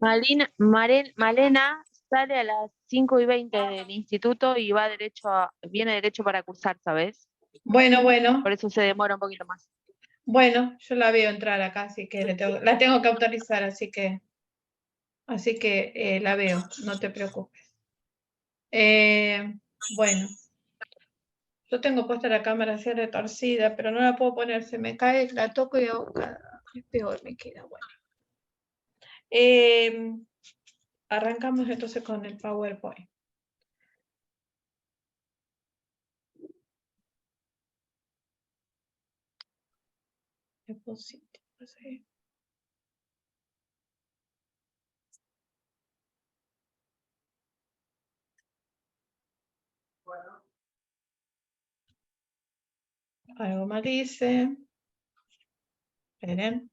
Malena sale a las 5:20 del instituto y viene derecho para cursar, ¿sabes? Bueno, Por eso se demora un poquito más. bueno, yo la veo entrar acá, así que la tengo que autorizar, así que la veo, no te preocupes. Bueno, yo tengo puesta la cámara así retorcida, pero no la puedo poner, se me cae, la toco y es peor, me queda, bueno. Arrancamos entonces con el PowerPoint. Algo más dice. Esperen.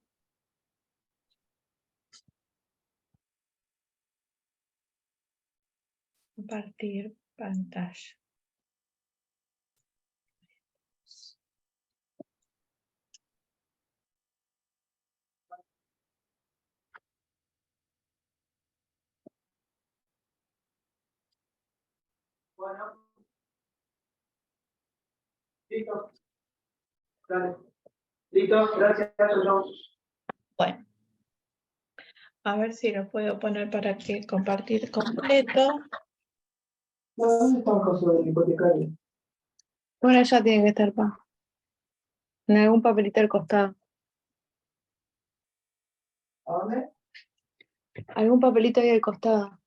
Compartir pantalla. Bueno. Listo. Dale. Listo, gracias. Bueno. A ver si lo puedo poner para que compartir completo. ¿Dónde está el coso del hipotecario? Bueno, ya tiene que estar, pa. En algún papelito al costado. ¿A dónde? Algún papelito ahí al costado.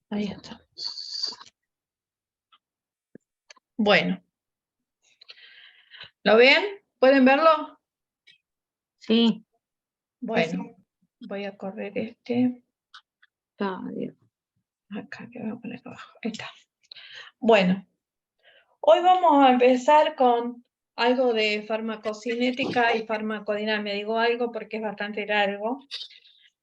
Ahí está. Bueno. ¿Lo ven? ¿Pueden verlo? Sí. Bueno, voy a correr este. Bien. Acá, que voy a poner abajo. Ahí está. Bueno, hoy vamos a empezar con algo de farmacocinética y farmacodinámica. Digo algo porque es bastante largo.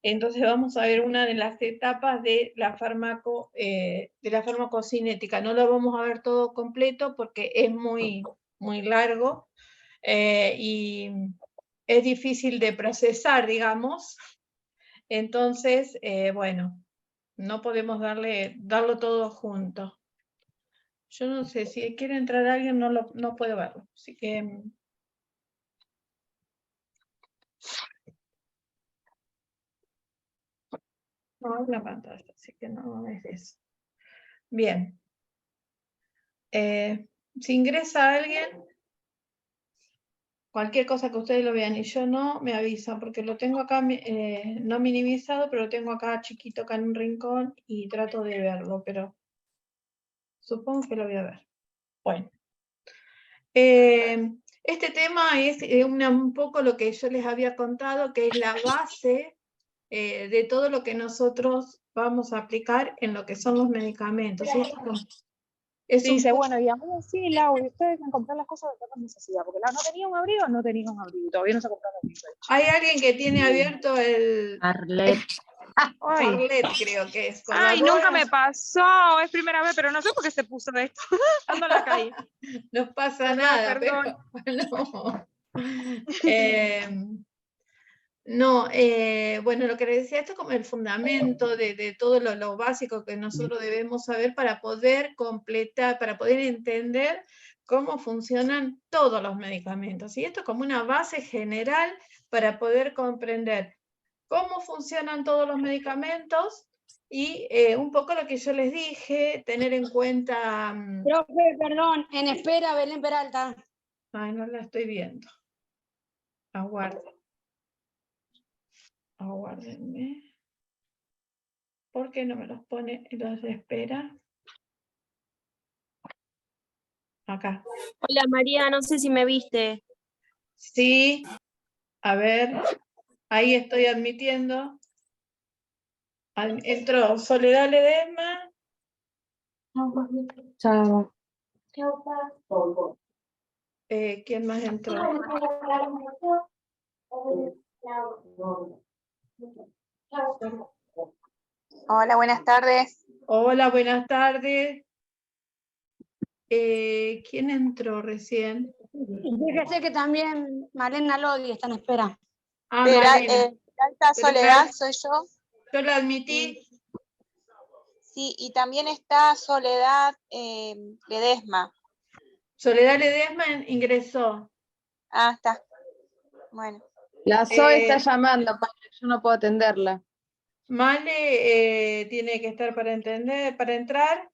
Entonces vamos a ver una de las etapas de la farmacocinética. No lo vamos a ver todo completo porque es muy, muy largo y es difícil de procesar, digamos. Entonces, bueno, no podemos darlo todo junto. Yo no sé, si quiere entrar alguien no puedo verlo. Así que... no es la pantalla, así que no es eso. Bien. Si ingresa alguien, cualquier cosa que ustedes lo vean y yo no, me avisan, porque lo tengo acá no minimizado, pero lo tengo acá chiquito, acá en un rincón, y trato de verlo, pero supongo que lo voy a ver. Bueno. Este tema es un poco lo que yo les había contado, que es la base de todo lo que nosotros vamos a aplicar en lo que son los medicamentos. Dice, bueno, y a mí sí, Lau, y ustedes van a comprar las cosas de toda necesidad, porque Lau no tenía un abrigo, no tenía un abrigo, todavía no se ha comprado el abrigo. Hay alguien que tiene abierto el... Arlet. Arlet, creo que es. Ay, nunca me pasó, es primera vez, pero no sé por qué se puso de esto. Ando en la calle. No pasa Perdón, nada, perdón. pero no. Bueno, lo que les decía, esto es como el fundamento de todo lo básico que nosotros debemos saber para poder completar, para poder entender cómo funcionan todos los medicamentos. Y esto es como una base general para poder comprender cómo funcionan todos los medicamentos y un poco lo que yo les dije, tener en cuenta... Profe, perdón, en espera, Belén Peralta. Ay, no la estoy viendo. Aguárdenme. ¿Por qué no me los pone en los de espera? Acá. Hola María, no sé si me viste. Sí, a ver, ahí estoy admitiendo. Entró Soledad Ledesma. Chao. ¿Quién más entró? Hola, buenas tardes. Hola, buenas tardes. ¿Quién entró recién? Fíjese que también Malena Lodi está en espera. Ah, Espera, Malena. Alta Pero Soledad, soy yo. yo la admití. Sí, y también está Soledad Ledesma. Soledad Ledesma ingresó. Ah, está. Bueno. La Zoe está llamando, padre, yo no puedo atenderla. Male tiene que estar para entrar.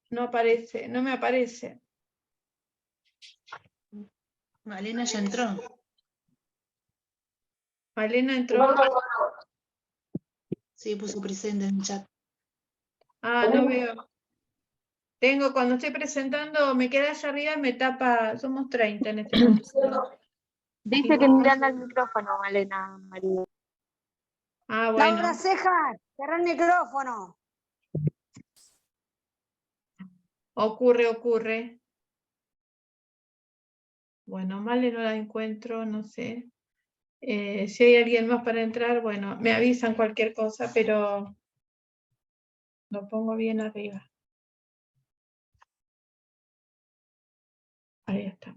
No aparece, no me aparece. Malena ya entró. Malena entró. Sí, puso presente en el chat. Ah, no veo. Tengo, cuando estoy presentando, me queda allá arriba y me tapa, somos 30 en este momento. Dice que mirando al micrófono, Malena, María. Ah, bueno. Laura Cejas, cerrá el micrófono. Ocurre. Bueno, Male no la encuentro, no sé. Si hay alguien más para entrar, bueno, me avisan cualquier cosa, pero lo pongo bien arriba. Ahí está.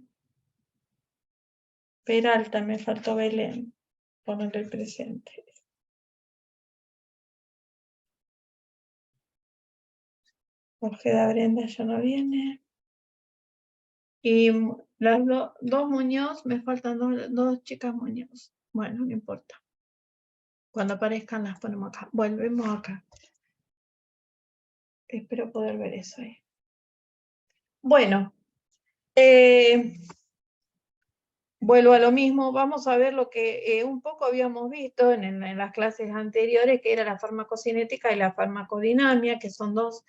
Peralta, me faltó Belén. Ponerle el presente. Ojeda Brenda ya no viene. Y las dos Muñoz, me faltan dos chicas Muñoz. Bueno, no importa. Cuando aparezcan las ponemos acá. Volvemos acá. Espero poder ver eso ahí. Bueno. Vuelvo a lo mismo. Vamos a ver lo que un poco habíamos visto en las clases anteriores, que era la farmacocinética y la farmacodinamia, que son dos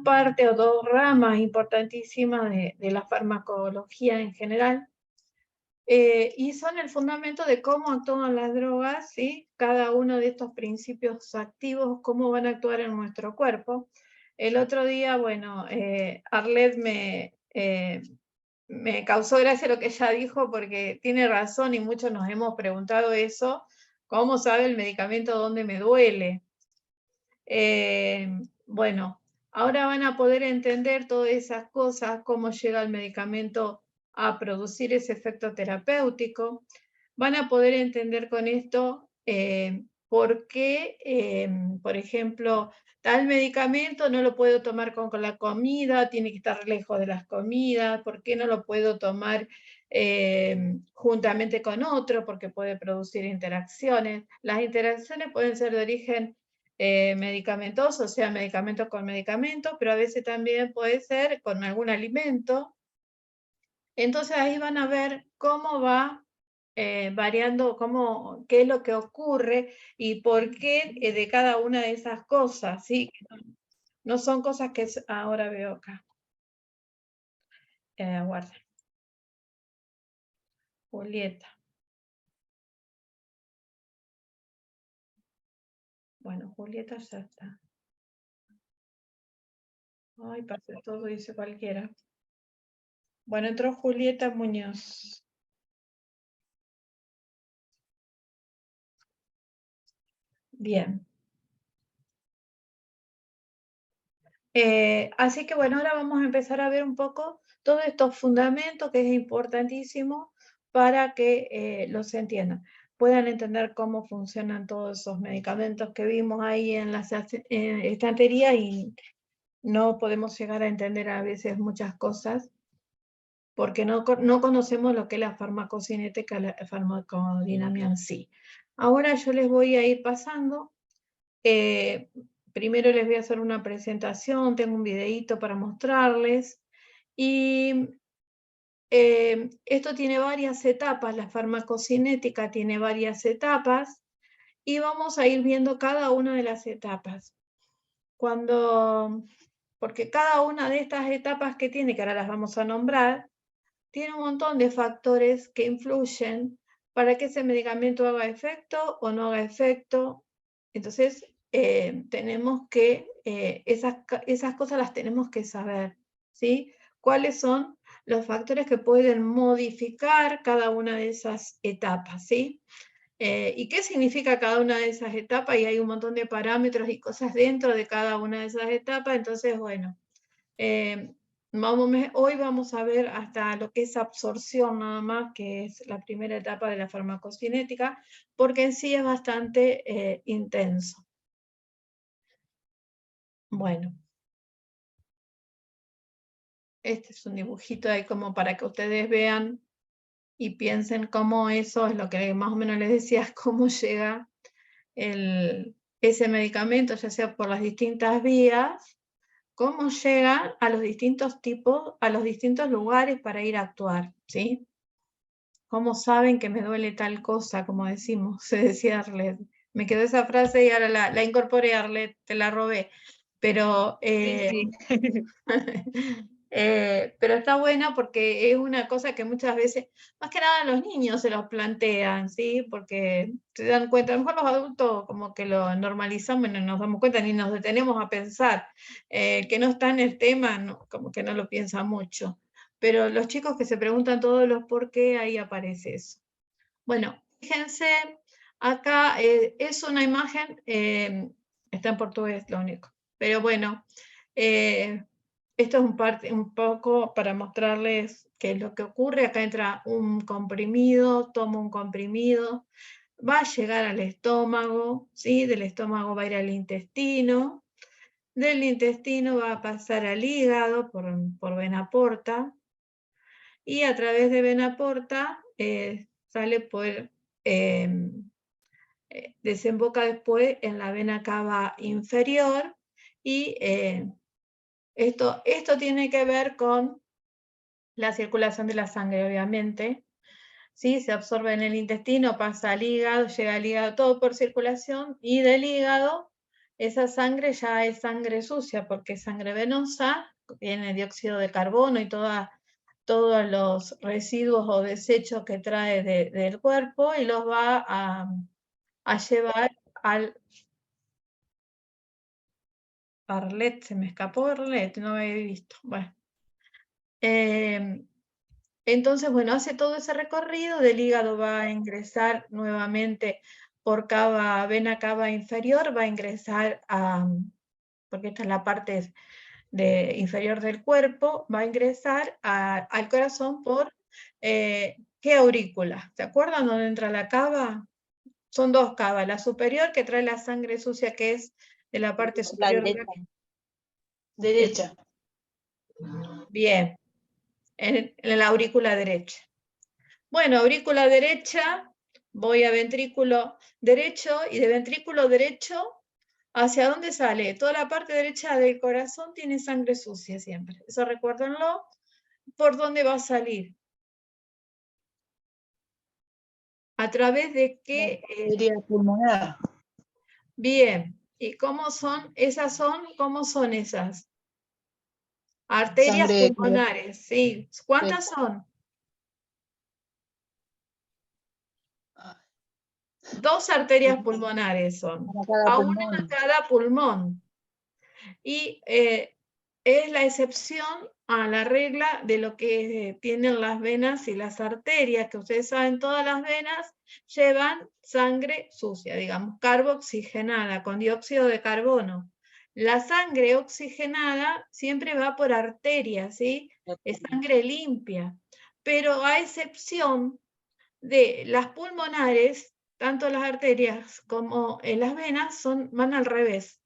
partes o dos ramas importantísimas de la farmacología en general. Y son el fundamento de cómo actúan las drogas, ¿sí? Cada uno de estos principios activos, cómo van a actuar en nuestro cuerpo. El otro día, bueno, Arlet me causó gracia lo que ella dijo, porque tiene razón y muchos nos hemos preguntado eso. ¿Cómo sabe el medicamento dónde me duele? Bueno, ahora van a poder entender todas esas cosas, cómo llega el medicamento a producir ese efecto terapéutico. Van a poder entender con esto por qué, por ejemplo, tal medicamento no lo puedo tomar con la comida, tiene que estar lejos de las comidas, por qué no lo puedo tomar juntamente con otro, porque puede producir interacciones. Las interacciones pueden ser de origen medicamentoso, o sea, medicamento con medicamento, pero a veces también puede ser con algún alimento. Entonces ahí van a ver cómo va variando, qué es lo que ocurre y por qué de cada una de esas cosas, ¿sí? No son cosas que ahora veo acá. Guarda. Julieta. Bueno, Julieta ya está. Ay, pasé todo, dice cualquiera. Bueno, entró Julieta Muñoz. Bien. Así que bueno, ahora vamos a empezar a ver un poco todos estos fundamentos que es importantísimo para que los entiendan, puedan entender cómo funcionan todos esos medicamentos que vimos ahí en las estanterías y no podemos llegar a entender a veces muchas cosas porque no conocemos lo que es la farmacocinética, la farmacodinamia en sí. Ahora yo les voy a ir pasando. Primero les voy a hacer una presentación, tengo un videíto para mostrarles. Y esto tiene varias etapas, la farmacocinética tiene varias etapas y vamos a ir viendo cada una de las etapas. Porque cada una de estas etapas que tiene, que ahora las vamos a nombrar, tiene un montón de factores que influyen para que ese medicamento haga efecto o no haga efecto. Entonces, tenemos que, esas cosas las tenemos que saber, ¿sí? ¿Cuáles son los factores que pueden modificar cada una de esas etapas, ¿sí? ¿Y qué significa cada una de esas etapas? Y hay un montón de parámetros y cosas dentro de cada una de esas etapas, entonces, bueno, Hoy vamos a ver hasta lo que es absorción nada más, que es la primera etapa de la farmacocinética, porque en sí es bastante intenso. Bueno. Este es un dibujito ahí como para que ustedes vean y piensen cómo eso es lo que más o menos les decía, cómo llega ese medicamento, ya sea por las distintas vías, cómo llega a los distintos tipos, a los distintos lugares para ir a actuar, ¿sí? ¿Cómo saben que me duele tal cosa? Como decimos, se decía Arlet. Me quedó esa frase y ahora la incorporé, Arlet, te la robé. Pero, Sí. pero está buena porque es una cosa que muchas veces, más que nada los niños se los plantean, ¿sí? Porque se dan cuenta, a lo mejor los adultos como que lo normalizamos y no nos damos cuenta ni nos detenemos a pensar. Que no está en el tema, no, como que no lo piensa mucho. Pero los chicos que se preguntan todos los por qué, ahí aparece eso. Bueno, fíjense, acá es una imagen, está en portugués lo único, pero bueno, esto es un poco para mostrarles qué es lo que ocurre. Acá entra un comprimido, tomo un comprimido, va a llegar al estómago, ¿sí? Del estómago va a ir al intestino, del intestino va a pasar al hígado por vena porta, y a través de vena porta sale por, desemboca después en la vena cava inferior, y esto tiene que ver con la circulación de la sangre, obviamente. ¿Sí? Se absorbe en el intestino, pasa al hígado, llega al hígado, todo por circulación, y del hígado esa sangre ya es sangre sucia, porque es sangre venosa, tiene dióxido de carbono y todos los residuos o desechos que trae del cuerpo, y los va a llevar al Arlet, se me escapó Arlet, no me había visto. Bueno. Entonces, bueno, hace todo ese recorrido, del hígado va a ingresar nuevamente por vena cava inferior, va a ingresar porque esta es la parte inferior del cuerpo, va a ingresar al corazón por, ¿qué aurícula? ¿Se acuerdan dónde entra la cava? Son dos cavas, la superior que trae la sangre sucia, que es de la parte superior de la Derecha. Bien, en la aurícula derecha. Bueno, aurícula derecha, voy a ventrículo derecho, y de ventrículo derecho, ¿hacia dónde sale? Toda la parte derecha del corazón tiene sangre sucia siempre. Eso recuérdenlo. ¿Por dónde va a salir? ¿A través de qué? Arteria pulmonar. Bien. ¿Y cómo son? ¿Cómo son esas? Arterias Sangre. pulmonares, sí. ¿Cuántas son? 2 arterias pulmonares son. A una en cada pulmón. Y es la excepción a la regla de lo que tienen las venas y las arterias, que ustedes saben, todas las venas llevan sangre sucia, digamos, carboxigenada, con dióxido de carbono. La sangre oxigenada siempre va por arterias, ¿sí? Es sangre limpia, pero a excepción de las pulmonares, tanto las arterias como las venas van al revés.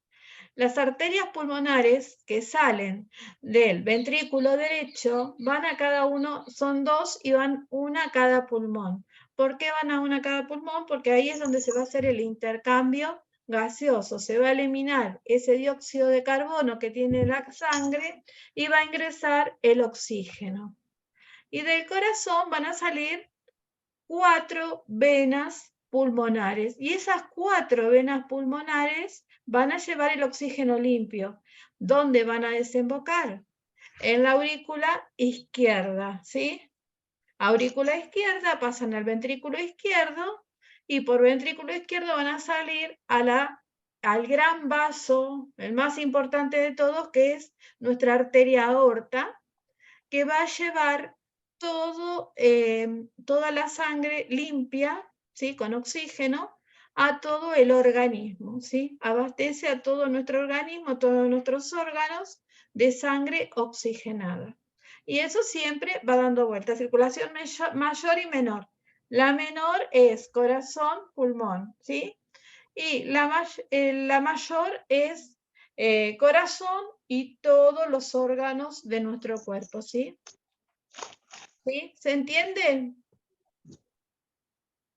Las arterias pulmonares que salen del ventrículo derecho van a cada uno, son 2 y van una a cada pulmón. ¿Por qué van a una a cada pulmón? Porque ahí es donde se va a hacer el intercambio gaseoso. Se va a eliminar ese dióxido de carbono que tiene la sangre y va a ingresar el oxígeno. Y del corazón van a salir 4 venas pulmonares, y esas 4 venas pulmonares van a llevar el oxígeno limpio. ¿Dónde van a desembocar? En la aurícula izquierda, ¿sí? Aurícula izquierda, pasan al ventrículo izquierdo, y por ventrículo izquierdo van a salir al gran vaso, el más importante de todos, que es nuestra arteria aorta, que va a llevar toda la sangre limpia, ¿sí? Con oxígeno, a todo el organismo, ¿sí? Abastece a todo nuestro organismo, a todos nuestros órganos, de sangre oxigenada. Y eso siempre va dando vueltas. Circulación mayor y menor. La menor es corazón, pulmón, ¿sí? Y la mayor es corazón y todos los órganos de nuestro cuerpo, ¿sí? ¿Sí? ¿Se entiende?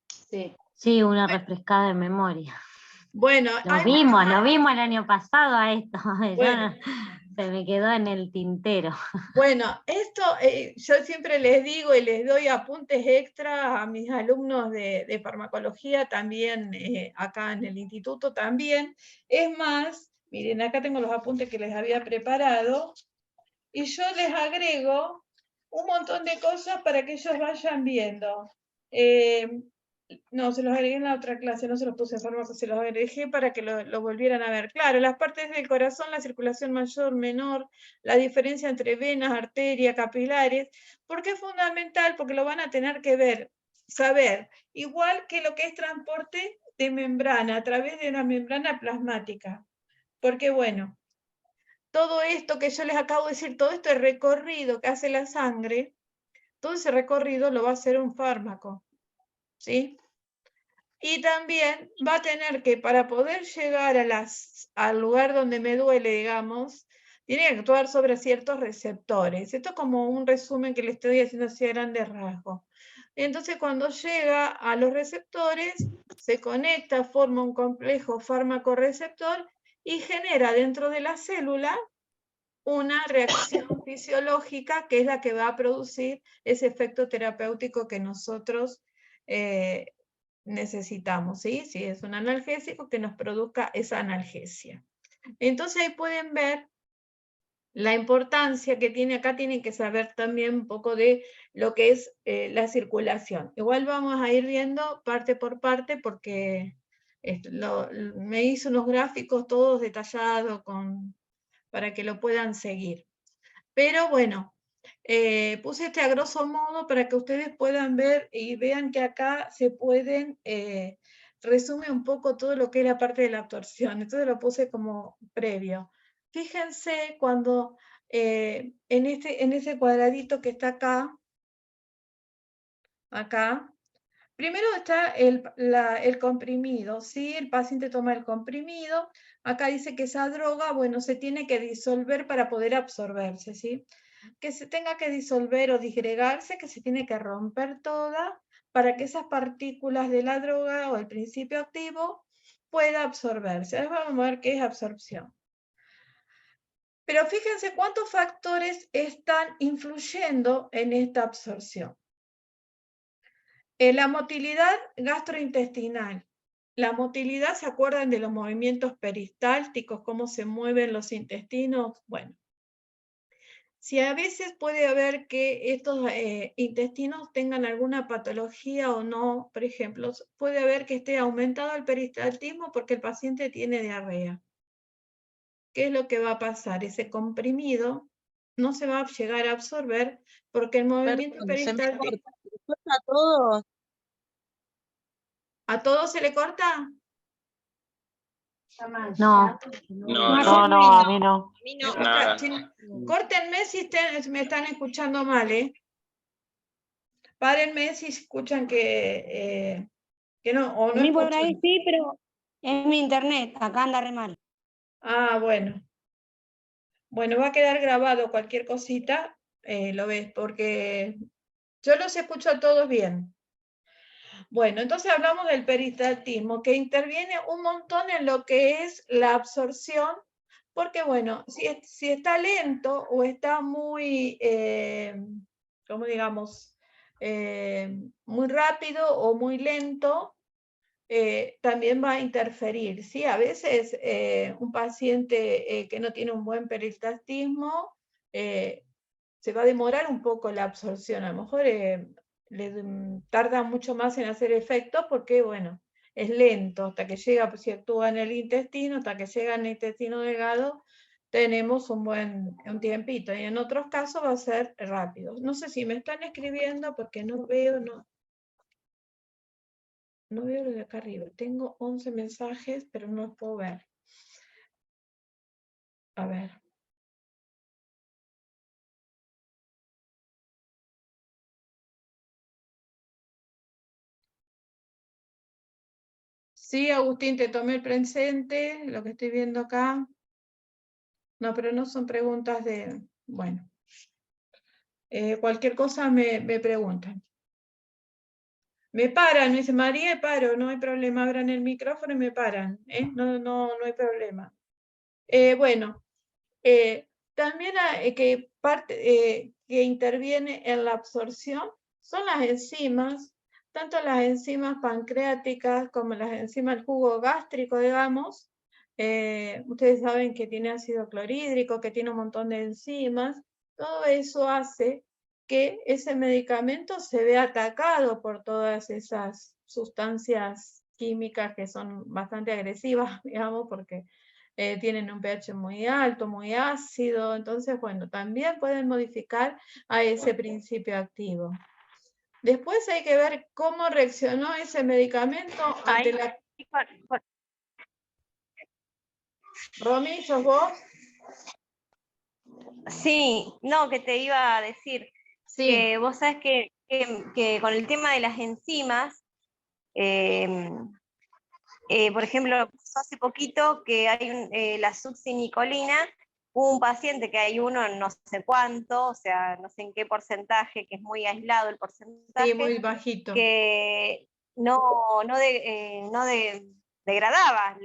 Sí. Sí, una refrescada de memoria. Bueno, Lo vimos el año pasado a esto. Bueno. Se me quedó en el tintero. Bueno, esto yo siempre les digo y les doy apuntes extra a mis alumnos de farmacología también, acá en el instituto también. Es más, miren, acá tengo los apuntes que les había preparado y yo les agrego un montón de cosas para que ellos vayan viendo. No, se los agregué en la otra clase, no se los puse en fármaco, se los agregué para que lo volvieran a ver. Claro, las partes del corazón, la circulación mayor, menor, la diferencia entre venas, arterias, capilares, porque es fundamental, porque lo van a tener que ver, saber, igual que lo que es transporte de membrana, a través de una membrana plasmática. Porque bueno, todo esto que yo les acabo de decir, todo este recorrido que hace la sangre, todo ese recorrido lo va a hacer un fármaco, ¿sí? Y también va a tener que, para poder llegar al lugar donde me duele, digamos, tiene que actuar sobre ciertos receptores. Esto es como un resumen que le estoy haciendo así a grandes rasgos. Entonces, cuando llega a los receptores, se conecta, forma un complejo fármaco-receptor y genera dentro de la célula una reacción fisiológica que es la que va a producir ese efecto terapéutico que nosotros necesitamos, ¿sí? Si es un analgésico, que nos produzca esa analgesia. Entonces ahí pueden ver la importancia que tiene, acá tienen que saber también un poco de lo que es la circulación. Igual vamos a ir viendo parte por parte porque me hizo unos gráficos todos detallados para que lo puedan seguir. Pero bueno, puse este a grosso modo para que ustedes puedan ver y vean que acá se pueden, resume un poco todo lo que es la parte de la absorción. Entonces lo puse como previo. Fíjense cuando en ese cuadradito que está acá, primero está el comprimido, ¿sí? El paciente toma el comprimido. Acá dice que esa droga, bueno, se tiene que disolver para poder absorberse, ¿sí? Que se tenga que disolver o disgregarse, que se tiene que romper toda para que esas partículas de la droga o el principio activo pueda absorberse. Ahora vamos a ver qué es absorción. Pero fíjense cuántos factores están influyendo en esta absorción. La motilidad gastrointestinal. La motilidad, ¿se acuerdan de los movimientos peristálticos, cómo se mueven los intestinos? Bueno, si a veces puede haber que estos intestinos tengan alguna patología o no, por ejemplo, puede haber que esté aumentado el peristaltismo porque el paciente tiene diarrea. ¿Qué es lo que va a pasar? Ese comprimido no se va a llegar a absorber porque el movimiento peristáltico... ¿A todos? ¿A todos se le corta? No, No, a mí no. nada. Córtenme si me están escuchando mal, ¿eh? Párenme si escuchan que no, o A no mí por ahí escuchan. sí, pero es mi internet, acá anda re mal. Ah, bueno. Bueno, va a quedar grabado cualquier cosita, lo ves, porque yo los escucho a todos bien. Bueno, entonces hablamos del peristaltismo, que interviene un montón en lo que es la absorción, porque bueno, si está lento o está muy, ¿cómo digamos? Muy rápido o muy lento, también va a interferir, ¿sí? A veces un paciente que no tiene un buen peristaltismo se va a demorar un poco la absorción, a lo mejor tarda mucho más en hacer efecto porque, bueno, es lento, hasta que llega, pues, si actúa en el intestino, hasta que llega en el intestino delgado, tenemos un tiempito, y en otros casos va a ser rápido. No sé si me están escribiendo porque no veo, no veo lo de acá arriba. Tengo 11 mensajes, pero no los puedo ver. A ver. Sí, Agustín, te tomé el presente, lo que estoy viendo acá. No, pero no son preguntas de... Bueno. Cualquier cosa me preguntan. Me paran, me dice María, paro, no hay problema, abran el micrófono y me paran. No hay problema. Bueno, también que interviene en la absorción son las enzimas, tanto las enzimas pancreáticas como las enzimas del jugo gástrico, digamos. Ustedes saben que tiene ácido clorhídrico, que tiene un montón de enzimas. Todo eso hace que ese medicamento se vea atacado por todas esas sustancias químicas que son bastante agresivas, digamos, porque tienen un pH muy alto, muy ácido, entonces, bueno, también pueden modificar a ese principio activo. Después hay que ver cómo reaccionó ese medicamento ante la... Romy, ¿sos vos? Sí, no, que te iba a decir, Sí. que vos sabés que con el tema de las enzimas, por ejemplo, pasó hace poquito que hay la succinicolina, hubo un paciente que hay uno no sé cuánto, o sea, no sé en qué porcentaje, que es muy aislado el porcentaje, Sí, muy bajito. que no degradaba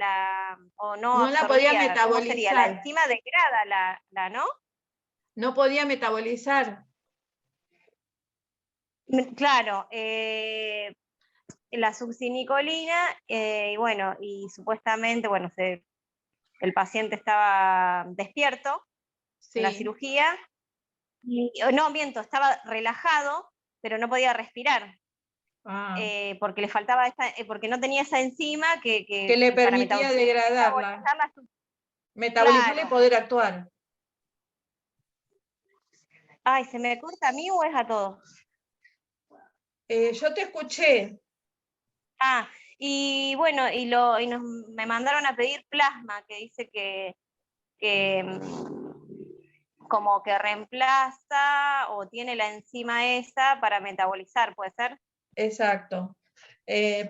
o no la podía absorbía. metabolizar. ¿Cómo sería? La enzima degrada ¿no? No podía metabolizar. Claro, la succinicolina, y bueno, y supuestamente, bueno, el paciente estaba despierto en la cirugía, no, miento, estaba relajado, pero no podía respirar, porque le faltaba porque no tenía esa enzima que le para permitía degradarla, metabolizarla y poder actuar. Ay, ¿se me corta a mí o es a todos? Yo te escuché. Y bueno, me mandaron a pedir plasma, que dice que como que reemplaza o tiene la enzima esa para metabolizar, ¿puede ser? Exacto.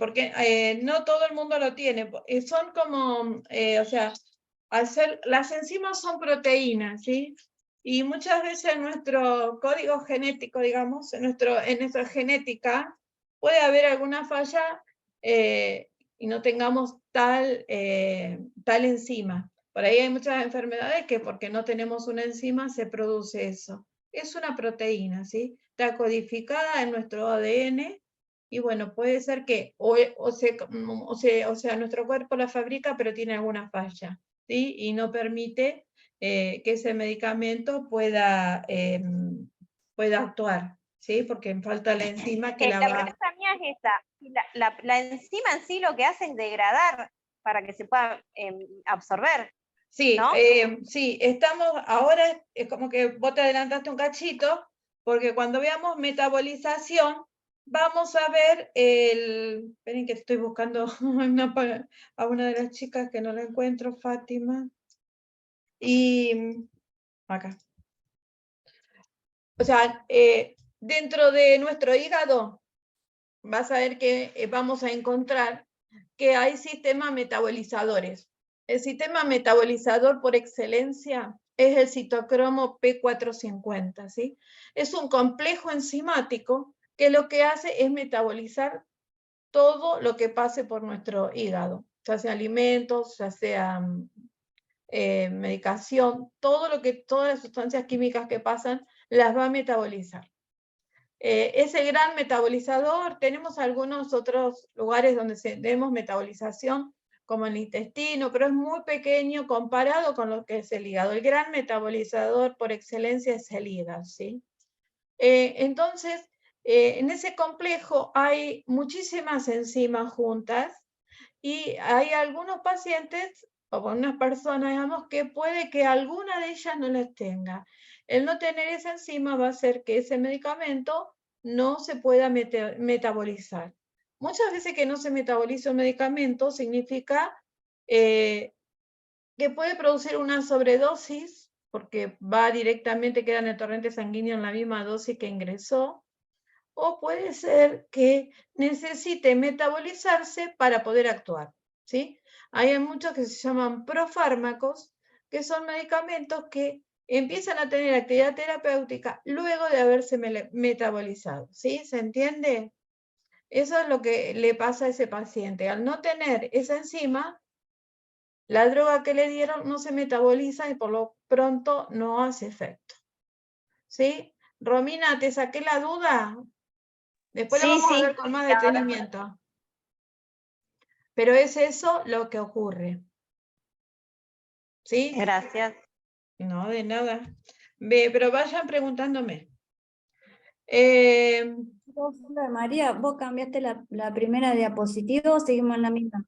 Porque no todo el mundo lo tiene. Son como, o sea, las enzimas son proteínas, ¿sí? Y muchas veces en nuestro código genético, digamos, en nuestra genética, puede haber alguna falla y no tengamos tal enzima. Por ahí hay muchas enfermedades que porque no tenemos una enzima se produce eso. Es una proteína, ¿sí? Está codificada en nuestro ADN y bueno, puede ser que o sea, nuestro cuerpo la fabrica pero tiene alguna falla, ¿sí? Y no permite que ese medicamento pueda actuar, ¿sí? Porque falta la enzima que la va... La pregunta mía es esa, la enzima en sí lo que hace es degradar para que se pueda absorber. Sí, ¿no? Sí, ahora es como que vos te adelantaste un cachito, porque cuando veamos metabolización, vamos a ver esperen que estoy buscando a una de las chicas que no la encuentro, Fátima. Y acá. O sea, dentro de nuestro hígado, vas a ver que vamos a encontrar que hay sistemas metabolizadores. El sistema metabolizador por excelencia es el citocromo P450, ¿sí? Es un complejo enzimático que lo que hace es metabolizar todo lo que pase por nuestro hígado, ya sea alimentos, ya sea medicación, todas las sustancias químicas que pasan las va a metabolizar. Ese gran metabolizador, tenemos algunos otros lugares donde tenemos metabolización, como el intestino, pero es muy pequeño comparado con lo que es el hígado. El gran metabolizador por excelencia es el hígado, ¿sí? Entonces, en ese complejo hay muchísimas enzimas juntas y hay algunos pacientes o algunas personas, digamos, que puede que alguna de ellas no las tenga. El no tener esa enzima va a hacer que ese medicamento no se pueda metabolizar. Muchas veces que no se metaboliza un medicamento significa que puede producir una sobredosis, porque va directamente, queda en el torrente sanguíneo en la misma dosis que ingresó, o puede ser que necesite metabolizarse para poder actuar. ¿sí? Hay muchos que se llaman profármacos, que son medicamentos que empiezan a tener actividad terapéutica luego de haberse metabolizado, ¿sí? ¿Se entiende? Eso es lo que le pasa a ese paciente. Al no tener esa enzima, la droga que le dieron no se metaboliza y por lo pronto no hace efecto. ¿Sí? Romina, ¿te saqué la duda? Después lo Sí, vamos a sí. ver con más detenimiento. Pero es eso lo que ocurre. ¿Sí? Gracias. No, de nada. Pero vayan preguntándome. María, ¿vos cambiaste la primera diapositiva o seguimos en la misma?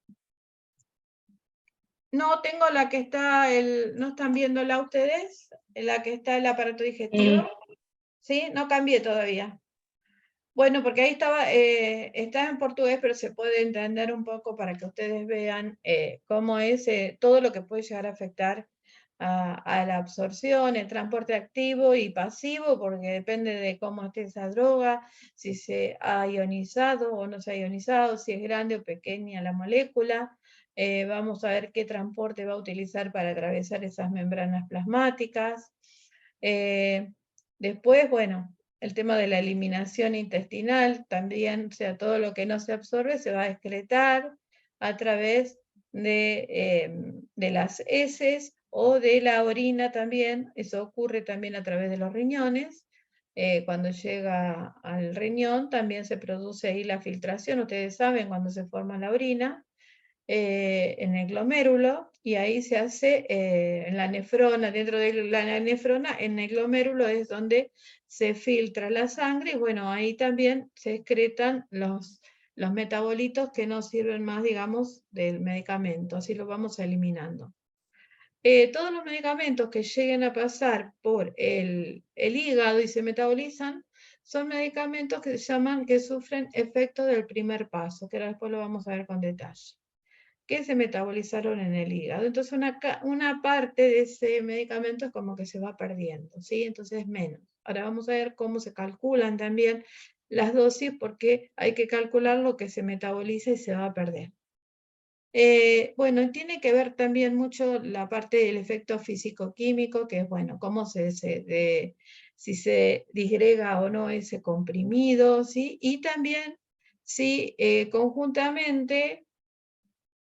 No, tengo la que está, ¿no están viéndola ustedes? La que está el aparato digestivo. ¿Sí? No cambié todavía. Bueno, porque ahí estaba, está en portugués, pero se puede entender un poco para que ustedes vean cómo es todo lo que puede llegar a afectar a la absorción, el transporte activo y pasivo, porque depende de cómo esté esa droga, si se ha ionizado o no se ha ionizado, si es grande o pequeña la molécula. Vamos a ver qué transporte va a utilizar para atravesar esas membranas plasmáticas. Después, bueno, el tema de la eliminación intestinal también, o sea, todo lo que no se absorbe se va a excretar a través de las heces o de la orina también. Eso ocurre también a través de los riñones. Cuando llega al riñón también se produce ahí la filtración. Ustedes saben cuando se forma la orina en el glomérulo, y ahí se hace en la nefrona, dentro de la nefrona, en el glomérulo es donde se filtra la sangre, y bueno, ahí también se excretan los metabolitos que no sirven más, digamos, del medicamento, así lo vamos eliminando. Todos los medicamentos que lleguen a pasar por el hígado y se metabolizan, son medicamentos que se llaman, que sufren efecto del primer paso, que ahora después lo vamos a ver con detalle, que se metabolizaron en el hígado. Entonces una parte de ese medicamento es como que se va perdiendo, ¿sí? Entonces es menos. Ahora vamos a ver cómo se calculan también las dosis, porque hay que calcular lo que se metaboliza y se va a perder. Bueno, tiene que ver también mucho la parte del efecto físico-químico, que es, bueno, cómo si se disgrega o no ese comprimido, ¿sí? Y también si conjuntamente,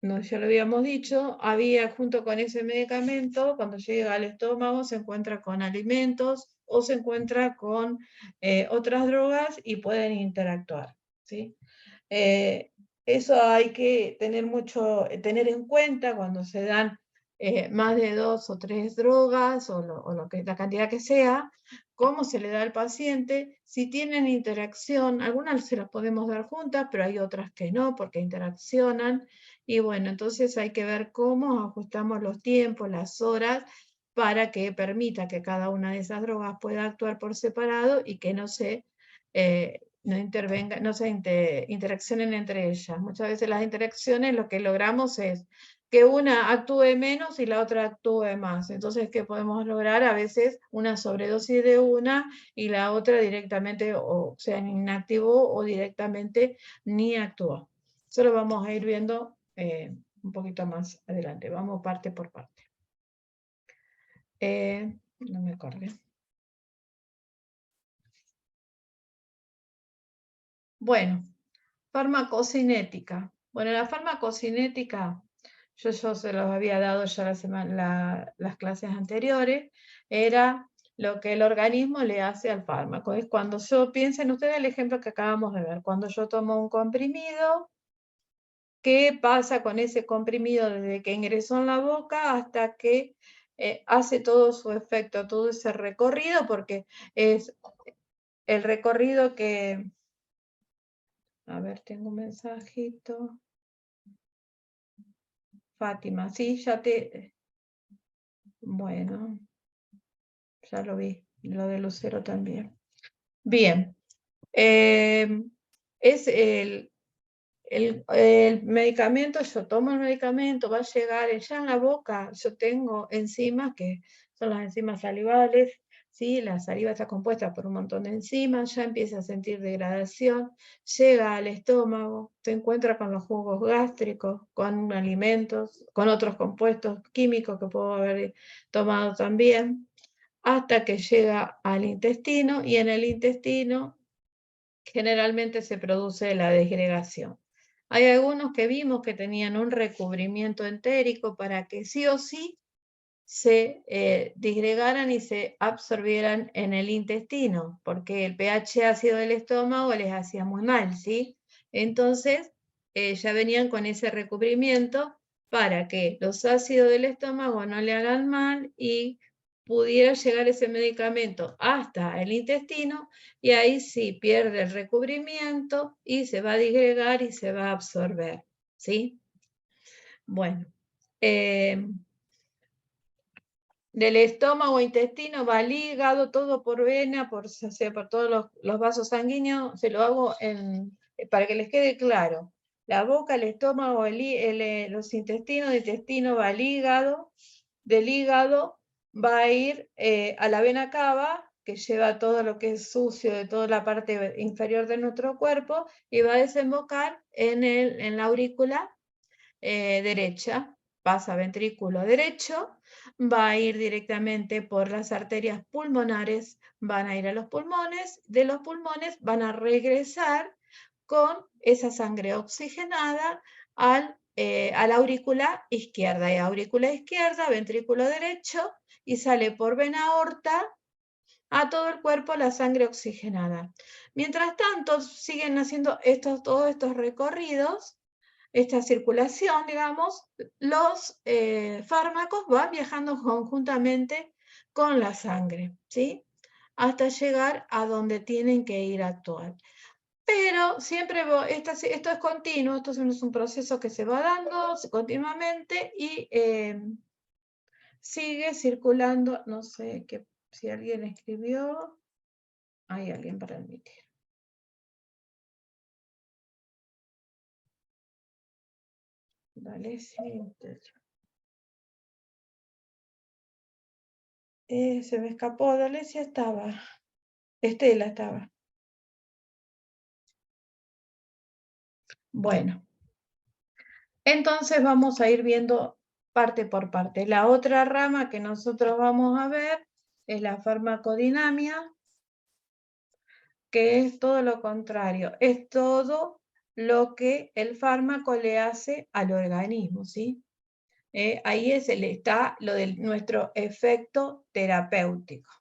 no, ya lo habíamos dicho, había junto con ese medicamento, cuando llega al estómago, se encuentra con alimentos o se encuentra con otras drogas y pueden interactuar, ¿sí? Eso hay que tener en cuenta cuando se dan más de 2 o 3 drogas o la cantidad que sea, cómo se le da al paciente, si tienen interacción. Algunas se las podemos dar juntas, pero hay otras que no, porque interaccionan. Y bueno, entonces hay que ver cómo ajustamos los tiempos, las horas, para que permita que cada una de esas drogas pueda actuar por separado y que no se interaccionen entre ellas. Muchas veces las interacciones, lo que logramos es que una actúe menos y la otra actúe más. Entonces, ¿qué podemos lograr? A veces una sobredosis de una y la otra directamente, o sea, inactivo o directamente ni actuó. Eso lo vamos a ir viendo un poquito más adelante. Vamos parte por parte. No me acordé. Bueno, farmacocinética. Bueno, la farmacocinética, yo se los había dado ya las clases anteriores, era lo que el organismo le hace al fármaco. Es cuando piensen ustedes el ejemplo que acabamos de ver, cuando yo tomo un comprimido, ¿qué pasa con ese comprimido desde que ingresó en la boca hasta que hace todo su efecto, todo ese recorrido? Porque es el recorrido que... A ver, tengo un mensajito. Fátima, sí, ya te... Bueno, ya lo vi, lo de Lucero también. Bien, es el medicamento, yo tomo el medicamento, va a llegar ya en la boca, yo tengo enzimas que son las enzimas salivales, ¿sí? La saliva está compuesta por un montón de enzimas, ya empieza a sentir degradación, llega al estómago, se encuentra con los jugos gástricos, con alimentos, con otros compuestos químicos que puedo haber tomado también, hasta que llega al intestino, y en el intestino generalmente se produce la disgregación. Hay algunos que vimos que tenían un recubrimiento entérico para que sí o sí se disgregaran y se absorbieran en el intestino, porque el pH ácido del estómago les hacía muy mal, ¿sí? Entonces, ya venían con ese recubrimiento para que los ácidos del estómago no le hagan mal y pudiera llegar ese medicamento hasta el intestino, y ahí sí pierde el recubrimiento y se va a disgregar y se va a absorber, ¿sí? Bueno, del estómago, intestino, va al hígado, todo por vena, o sea, por todos los vasos sanguíneos. Se lo hago para que les quede claro. La boca, el estómago, los intestinos, el intestino va al hígado, del hígado va a ir a la vena cava, que lleva todo lo que es sucio de toda la parte inferior de nuestro cuerpo, y va a desembocar en la aurícula derecha, pasa ventrículo derecho, va a ir directamente por las arterias pulmonares, van a ir a los pulmones, de los pulmones van a regresar con esa sangre oxigenada a la aurícula izquierda, y aurícula izquierda, ventrículo derecho, y sale por vena aorta a todo el cuerpo la sangre oxigenada. Mientras tanto, siguen haciendo todos estos recorridos, esta circulación, digamos, los fármacos van viajando conjuntamente con la sangre, ¿sí? Hasta llegar a donde tienen que ir a actuar. Pero siempre, esto es continuo, esto no es un proceso que se va dando continuamente y sigue circulando. No sé si alguien escribió. Hay alguien para admitir. Dale, sí. Se me escapó, Dalesia estaba. Estela estaba. Bueno. Entonces vamos a ir viendo parte por parte. La otra rama que nosotros vamos a ver es la farmacodinamia, que es todo lo contrario. Es todo lo que el fármaco le hace al organismo, ¿sí? Ahí está lo de nuestro efecto terapéutico.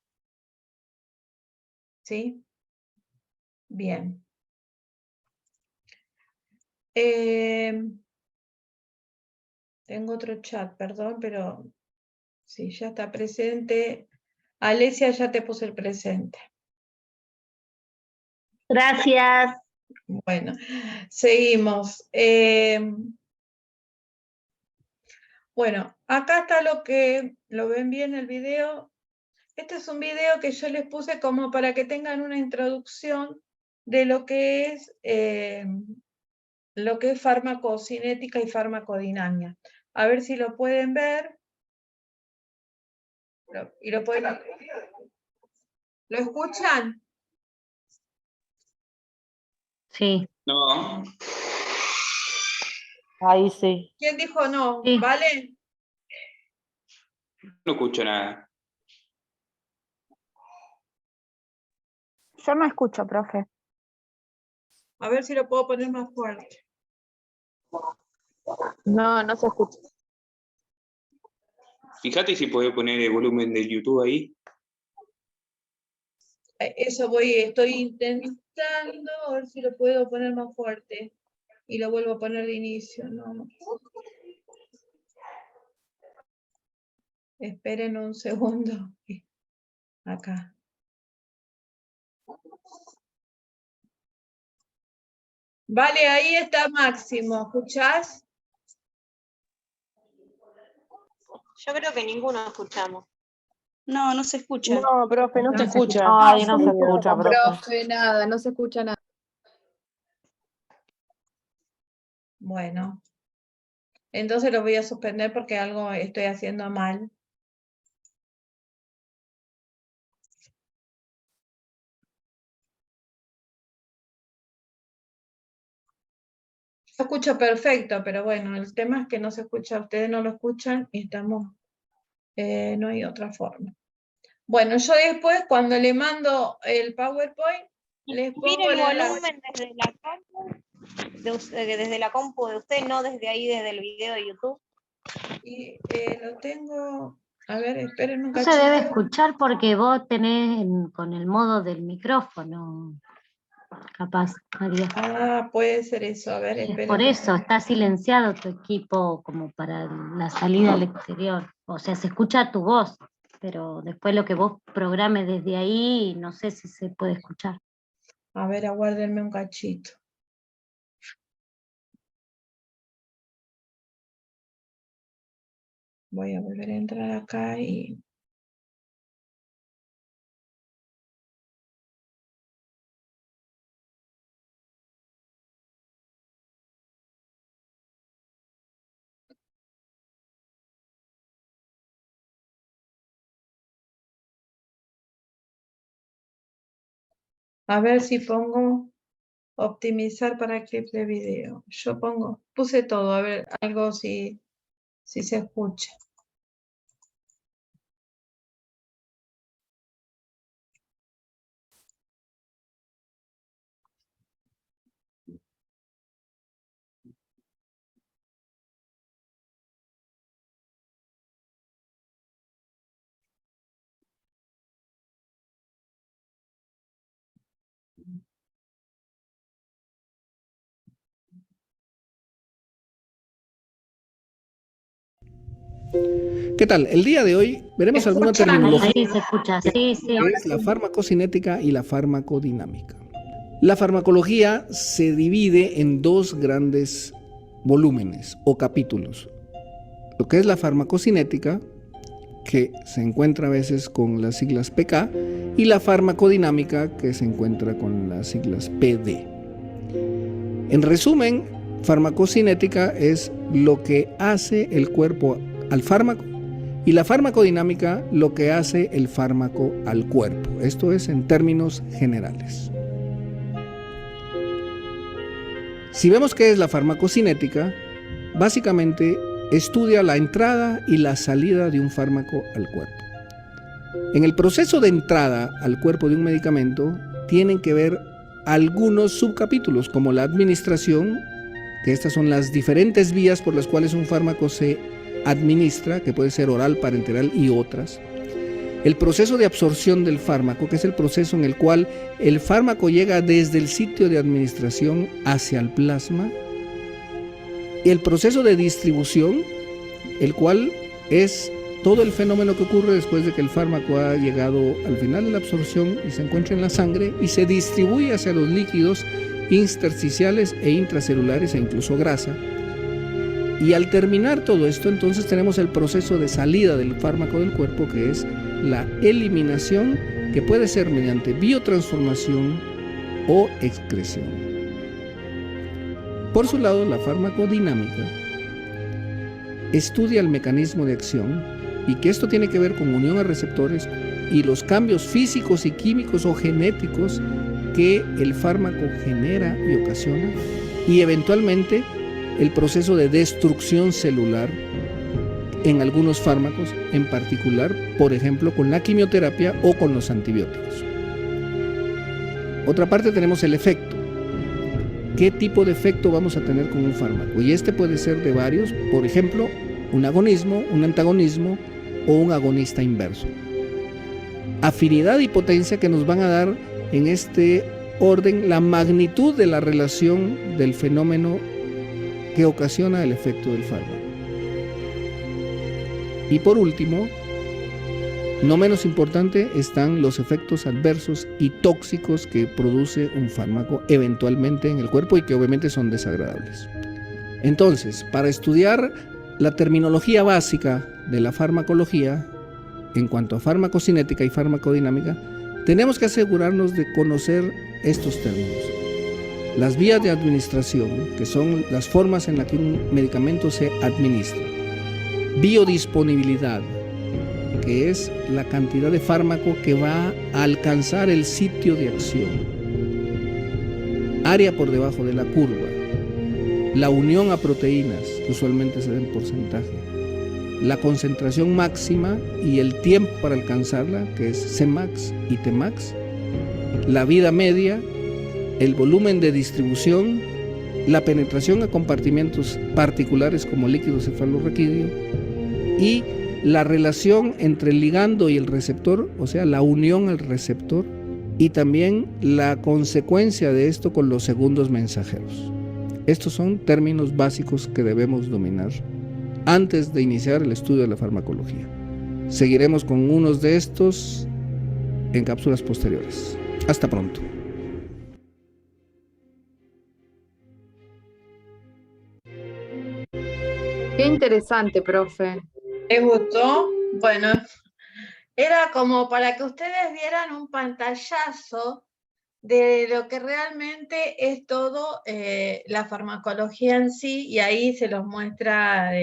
¿Sí? Bien. Tengo otro chat, perdón, pero sí, ya está presente. Alesia, ya te puse el presente. Gracias. Bueno, seguimos. Bueno, acá está lo ven bien el video. Este es un video que yo les puse como para que tengan una introducción de lo que es farmacocinética y farmacodinamia. A ver si lo pueden ver. ¿Lo escuchan? Sí. No. Ahí sí. ¿Quién dijo no? Sí. ¿Vale? No escucho nada. Yo no escucho, profe. A ver si lo puedo poner más fuerte. No, no se escucha. Fíjate si podés poner el volumen del YouTube ahí. Eso estoy intentando, a ver si lo puedo poner más fuerte. Y lo vuelvo a poner de inicio, ¿no? Esperen un segundo. Acá. Vale, ahí está Máximo. ¿Escuchás? Yo creo que ninguno escuchamos. No, no se escucha. No, profe, no se escucha. Ay, no se escucha, profe. Profe, nada, no se escucha nada. Bueno. Entonces lo voy a suspender porque algo estoy haciendo mal. Yo escucho perfecto, pero bueno, el tema es que no se escucha, ustedes no lo escuchan y estamos, no hay otra forma. Bueno, yo después cuando le mando el PowerPoint, les pongo Mire el volumen desde la compu de usted, no desde ahí, desde el video de YouTube. Y lo tengo, a ver, esperen un No se cachito. debe escuchar porque vos tenés con el modo del micrófono, capaz, María. Ah, puede ser eso, a ver, esperen. Por eso está silenciado tu equipo como para la salida al exterior. O sea, se escucha tu voz, pero después lo que vos programes desde ahí, no sé si se puede escuchar. A ver, aguárdenme un cachito. Voy a volver a entrar acá y... A ver si pongo optimizar para clip de video. Yo puse todo, a ver, algo si se escucha. ¿Qué tal? El día de hoy veremos alguna terminología Ahí se escucha, sí, sí. que es la farmacocinética y la farmacodinámica. La farmacología se divide en dos grandes volúmenes o capítulos. Lo que es la farmacocinética, que se encuentra a veces con las siglas PK, y la farmacodinámica, que se encuentra con las siglas PD. En resumen, farmacocinética es lo que hace el cuerpo al fármaco y la farmacodinámica lo que hace el fármaco al cuerpo. Esto es en términos generales. Si vemos qué es la farmacocinética, básicamente estudia la entrada y la salida de un fármaco al cuerpo. En el proceso de entrada al cuerpo de un medicamento tienen que ver algunos subcapítulos como la administración, que estas son las diferentes vías por las cuales un fármaco se administra, que puede ser oral, parenteral y otras. El proceso de absorción del fármaco, que es el proceso en el cual el fármaco llega desde el sitio de administración hacia el plasma. Y el proceso de distribución, el cual es todo el fenómeno que ocurre después de que el fármaco ha llegado al final de la absorción y se encuentra en la sangre y se distribuye hacia los líquidos intersticiales e intracelulares e incluso grasa. Y al terminar todo esto, entonces tenemos el proceso de salida del fármaco del cuerpo, que es la eliminación, que puede ser mediante biotransformación o excreción. Por su lado, la farmacodinámica estudia el mecanismo de acción y que esto tiene que ver con unión a receptores y los cambios físicos y químicos o genéticos que el fármaco genera y ocasiona, y eventualmente el proceso de destrucción celular en algunos fármacos, en particular, por ejemplo, con la quimioterapia o con los antibióticos. Otra parte tenemos el efecto. ¿Qué tipo de efecto vamos a tener con un fármaco? Y este puede ser de varios, por ejemplo, un agonismo, un antagonismo o un agonista inverso. Afinidad y potencia que nos van a dar en este orden la magnitud de la relación del fenómeno que ocasiona el efecto del fármaco. Y por último, no menos importante, están los efectos adversos y tóxicos que produce un fármaco eventualmente en el cuerpo y que obviamente son desagradables. Entonces, para estudiar la terminología básica de la farmacología, en cuanto a farmacocinética y farmacodinámica, tenemos que asegurarnos de conocer estos términos. Las vías de administración, que son las formas en las que un medicamento se administra. Biodisponibilidad, que es la cantidad de fármaco que va a alcanzar el sitio de acción. Área por debajo de la curva. la unión a proteínas, que usualmente se da en porcentaje, la concentración máxima y el tiempo para alcanzarla, que es Cmax y Tmax, la vida media, el volumen de distribución, la penetración a compartimentos particulares como líquido cefalorraquídeo y la relación entre el ligando y el receptor, o sea, la unión al receptor, y también la consecuencia de esto con los segundos mensajeros. Estos son términos básicos que debemos dominar antes de iniciar el estudio de la farmacología. Seguiremos con unos de estos en cápsulas posteriores. Hasta pronto. Qué interesante, profe. ¿Les gustó? Bueno, era como para que ustedes vieran un pantallazo de lo que realmente es todo la farmacología en sí, y ahí se los muestra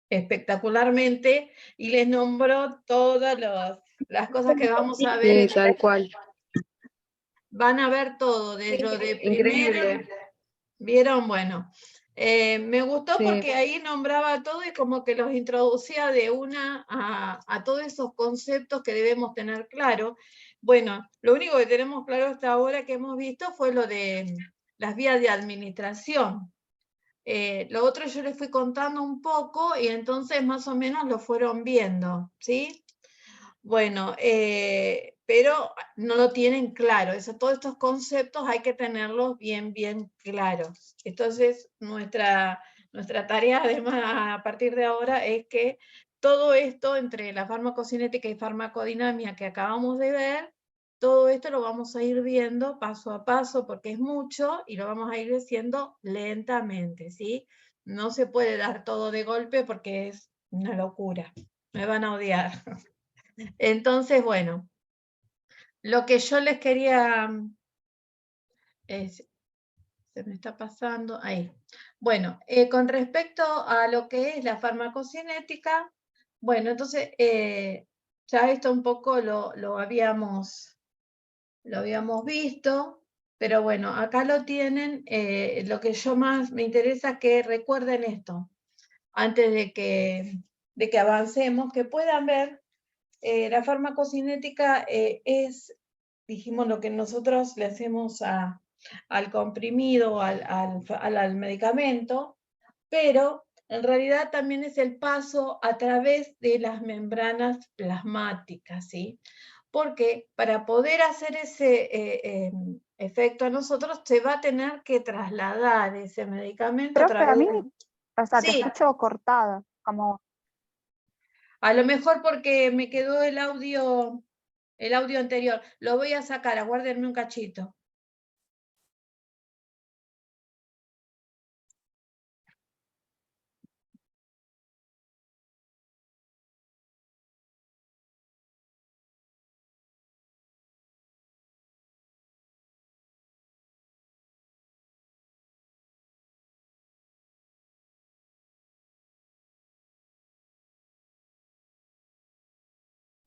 espectacularmente, y les nombró todas las cosas que vamos a ver. Sí, tal cual. Van a ver todo, de lo de Increíble. primero. ¿Vieron? Bueno, me gustó Sí. porque ahí nombraba todo y como que los introducía de una a todos esos conceptos que debemos tener claro. Bueno, lo único que tenemos claro hasta ahora que hemos visto fue lo de las vías de administración. Lo otro yo les fui contando un poco y entonces más o menos lo fueron viendo, ¿sí? Bueno, pero no lo tienen claro. Todos estos conceptos hay que tenerlos bien, bien claros. Entonces, nuestra tarea, además, a partir de ahora, es que todo esto, entre la farmacocinética y farmacodinámica que acabamos de ver, todo esto lo vamos a ir viendo paso a paso, porque es mucho, y lo vamos a ir haciendo lentamente, ¿sí? No se puede dar todo de golpe porque es una locura. Me van a odiar. Entonces, bueno, lo que yo les quería, se me está pasando, ahí. Bueno, con respecto a lo que es la farmacocinética, bueno, entonces, ya esto un poco lo habíamos visto, pero bueno, acá lo tienen. Lo que yo más me interesa es que recuerden esto, antes de que avancemos, que puedan ver. La farmacocinética es, dijimos, lo que nosotros le hacemos al comprimido, al medicamento, pero en realidad también es el paso a través de las membranas plasmáticas, ¿sí? Porque para poder hacer ese efecto a nosotros se va a tener que trasladar ese medicamento. Profe, a mí, o sea, te Sí. escucho cortada, como... A lo mejor porque me quedó el audio anterior. Lo voy a sacar, aguárdenme un cachito.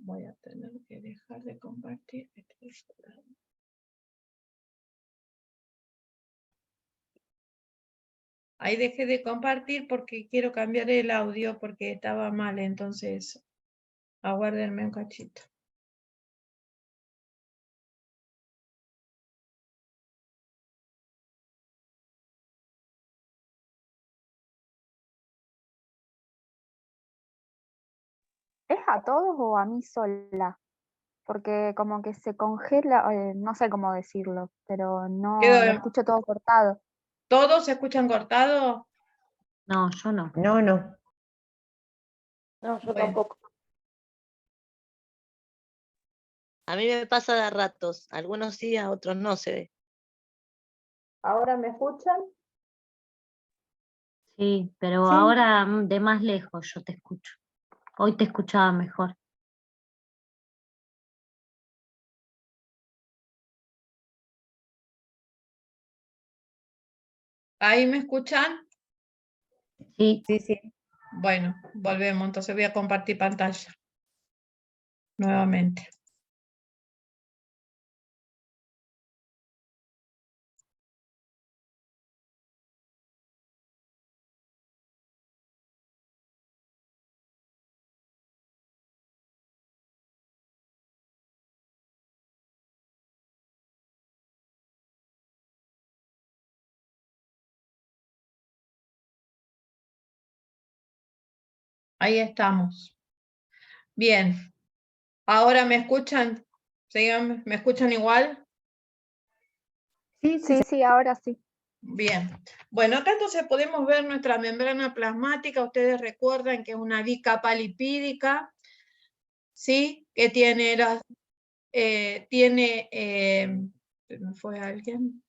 Voy a tener que dejar de compartir. Ahí dejé de compartir porque quiero cambiar el audio porque estaba mal, entonces aguárdenme un cachito. ¿Es a todos o a mí sola? Porque como que se congela, no sé cómo decirlo, pero no lo escucho todo cortado. ¿Todos se escuchan cortado? No, yo no. No, no. No, yo Bueno. tampoco. A mí me pasa de ratos, algunos sí, a otros no se ve. ¿Ahora me escuchan? Sí, pero Sí. ahora de más lejos yo te escucho. Hoy te escuchaba mejor. ¿Ahí me escuchan? Sí. Sí, sí. Bueno, volvemos, entonces voy a compartir pantalla nuevamente. Ahí estamos. Bien. ¿Ahora me escuchan? Síganme, ¿me escuchan igual? Sí, ahora sí. Bien. Bueno, acá entonces podemos ver nuestra membrana plasmática. Ustedes recuerdan que es una bicapa lipídica, ¿sí? Que tiene ¿se me fue alguien?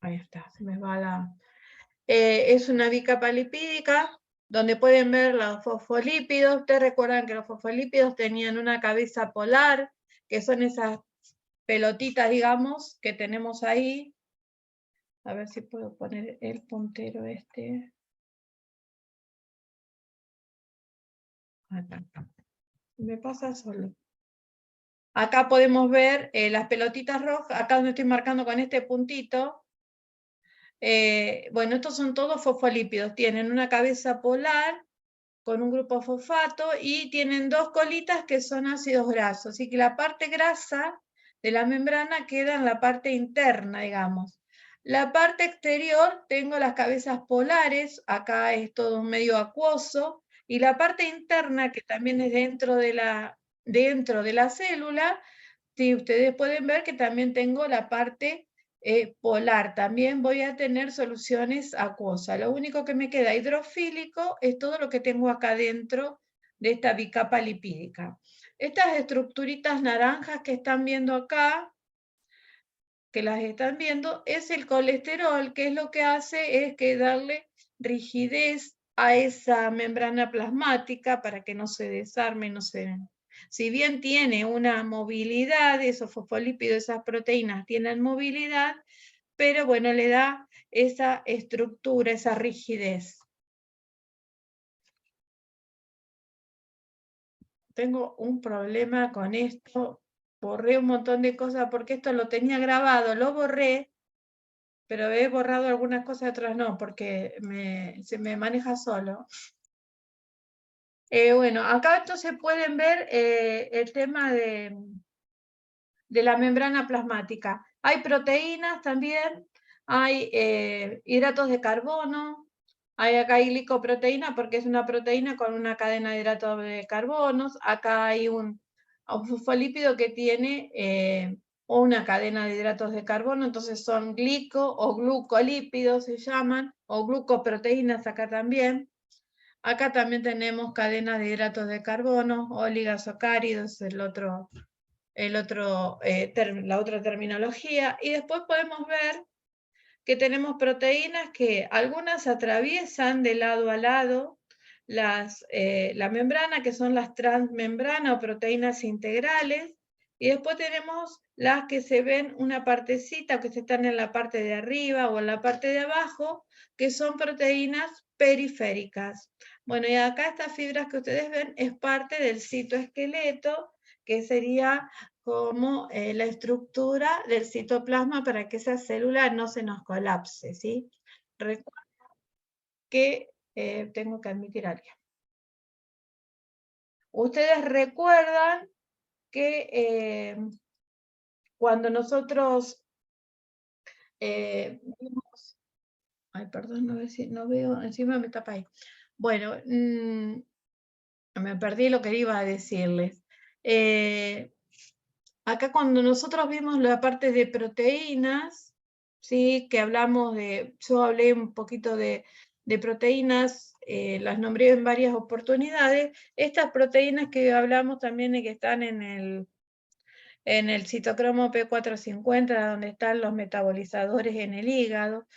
Ahí está, se me va la... es una bicapa lipídica donde pueden ver los fosfolípidos. Ustedes recuerdan que los fosfolípidos tenían una cabeza polar, que son esas pelotitas, digamos, que tenemos ahí. A ver si puedo poner el puntero este. Acá. Me pasa solo. Acá podemos ver las pelotitas rojas, acá donde estoy marcando con este puntito. Bueno, estos son todos fosfolípidos. Tienen una cabeza polar con un grupo fosfato y tienen dos colitas que son ácidos grasos. Así que la parte grasa de la membrana queda en la parte interna, digamos. La parte exterior tengo las cabezas polares, acá es todo medio acuoso, y la parte interna, que también es dentro de la célula, sí, ustedes pueden ver que también tengo la parte polar. También voy a tener soluciones acuosas. Lo único que me queda hidrofílico es todo lo que tengo acá dentro de esta bicapa lipídica. Estas estructuritas naranjas que están viendo acá, es el colesterol, que es lo que hace es que darle rigidez a esa membrana plasmática para que no se desarme, si bien tiene una movilidad, esos fosfolípidos, esas proteínas tienen movilidad, pero bueno, le da esa estructura, esa rigidez. Tengo un problema con esto, borré un montón de cosas porque esto lo tenía grabado, lo borré, pero he borrado algunas cosas, otras no, porque se me maneja solo. Bueno, acá entonces pueden ver el tema de la membrana plasmática. Hay proteínas también, hay hidratos de carbono, hay acá hay glicoproteína porque es una proteína con una cadena de hidratos de carbonos. Acá hay un fosfolípido que tiene una cadena de hidratos de carbono, entonces son glico o glucolípidos se llaman, o glucoproteínas acá también. Acá también tenemos cadenas de hidratos de carbono, oligosacáridos, la otra terminología. Y después podemos ver que tenemos proteínas que algunas atraviesan de lado a lado la membrana, que son las transmembranas o proteínas integrales, y después tenemos las que se ven una partecita, o que están en la parte de arriba o en la parte de abajo, que son proteínas periféricas. Bueno, y acá estas fibras que ustedes ven es parte del citoesqueleto, que sería como la estructura del citoplasma para que esa célula no se nos colapse, ¿sí? Recuerden que tengo que admitir a alguien. Ustedes recuerdan que cuando nosotros vimos... Ay, perdón, no veo, encima me tapa ahí. Bueno, me perdí lo que iba a decirles. Acá cuando nosotros vimos la parte de proteínas, ¿sí? Que hablamos yo hablé un poquito de proteínas, las nombré en varias oportunidades. Estas proteínas que hablamos también y que están en el citocromo P450, donde están los metabolizadores en el hígado.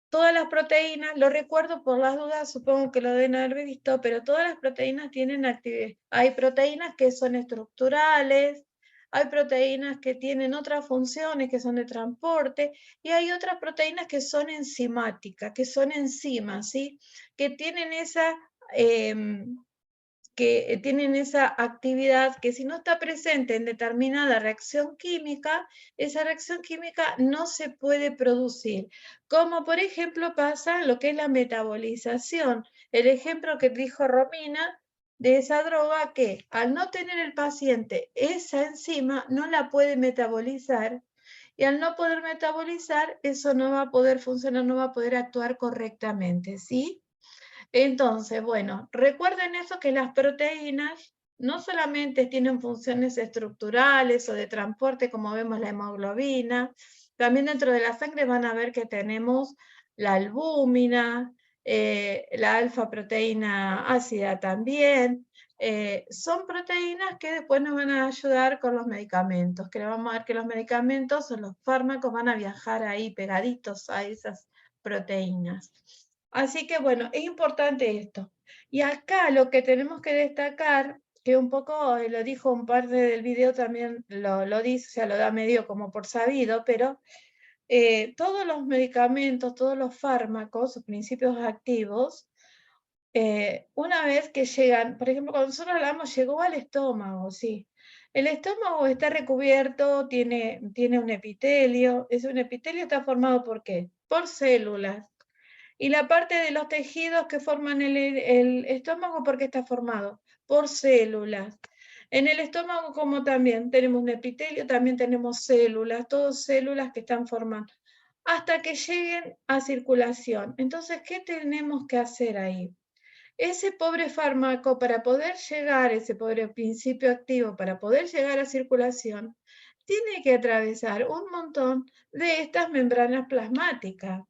Todas las proteínas, lo recuerdo por las dudas, supongo que lo deben haber visto, pero todas las proteínas tienen actividad. Hay proteínas que son estructurales, hay proteínas que tienen otras funciones que son de transporte, y hay otras proteínas que son enzimáticas, que son enzimas, ¿sí? Que tienen esa actividad que si no está presente en determinada reacción química, esa reacción química no se puede producir. Como por ejemplo pasa lo que es la metabolización. El ejemplo que dijo Romina de esa droga que al no tener el paciente esa enzima no la puede metabolizar y al no poder metabolizar, eso no va a poder funcionar, no va a poder actuar correctamente, ¿sí? Entonces, bueno, recuerden eso, que las proteínas no solamente tienen funciones estructurales o de transporte, como vemos la hemoglobina, también dentro de la sangre van a ver que tenemos la albúmina, la alfa-proteína ácida también. Son proteínas que después nos van a ayudar con los medicamentos, que vamos a ver que los medicamentos o los fármacos van a viajar ahí pegaditos a esas proteínas. Así que bueno, es importante esto. Y acá lo que tenemos que destacar, que un poco lo dijo un parte del video también, lo dice, o sea, lo da medio como por sabido, pero todos los medicamentos, todos los fármacos, principios activos, una vez que llegan, por ejemplo, cuando nosotros hablamos, llegó al estómago, sí. El estómago está recubierto, tiene un epitelio. Un epitelio está formado ¿por qué? Por células. Y la parte de los tejidos que forman el estómago, ¿por qué está formado? Por células. En el estómago, como también tenemos un epitelio, también tenemos células, todas células que están formando, hasta que lleguen a circulación. Entonces, ¿qué tenemos que hacer ahí? Ese pobre fármaco, para poder llegar, ese pobre principio activo, para poder llegar a circulación, tiene que atravesar un montón de estas membranas plasmáticas.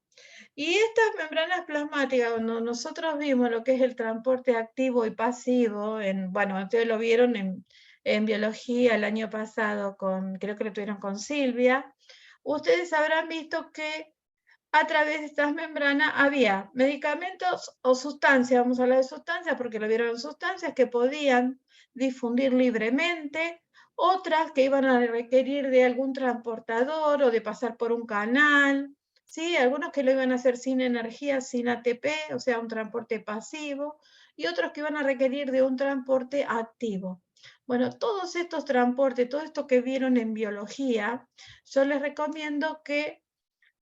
Y estas membranas plasmáticas, cuando nosotros vimos lo que es el transporte activo y pasivo, bueno, ustedes lo vieron en biología el año pasado, creo que lo tuvieron con Silvia, ustedes habrán visto que a través de estas membranas había medicamentos o sustancias, vamos a hablar de sustancias porque lo vieron en sustancias, que podían difundir libremente, otras que iban a requerir de algún transportador o de pasar por un canal, ¿sí? Algunos que lo iban a hacer sin energía, sin ATP, o sea, un transporte pasivo, y otros que iban a requerir de un transporte activo. Bueno, todos estos transportes, todo esto que vieron en biología, yo les recomiendo que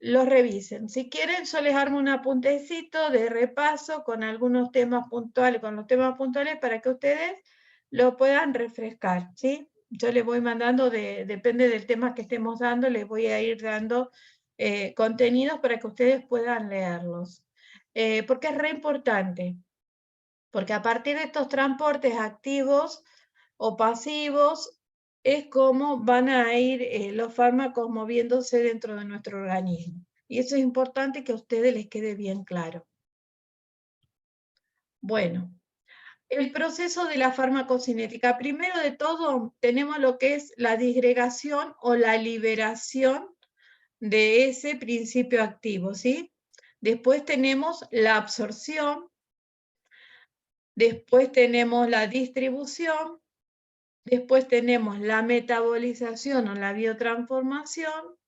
los revisen. Si quieren, yo les armo un apuntecito de repaso con algunos temas puntuales, con los temas puntuales para que ustedes lo puedan refrescar, ¿sí? Yo les voy mandando, depende del tema que estemos dando, les voy a ir dando contenidos para que ustedes puedan leerlos. Porque es re importante, porque a partir de estos transportes activos o pasivos, es como van a ir los fármacos moviéndose dentro de nuestro organismo. Y eso es importante que a ustedes les quede bien claro. Bueno, el proceso de la farmacocinética. Primero de todo, tenemos lo que es la disgregación o la liberación de ese principio activo, ¿sí? Después tenemos la absorción, después tenemos la distribución, después tenemos la metabolización o la biotransformación,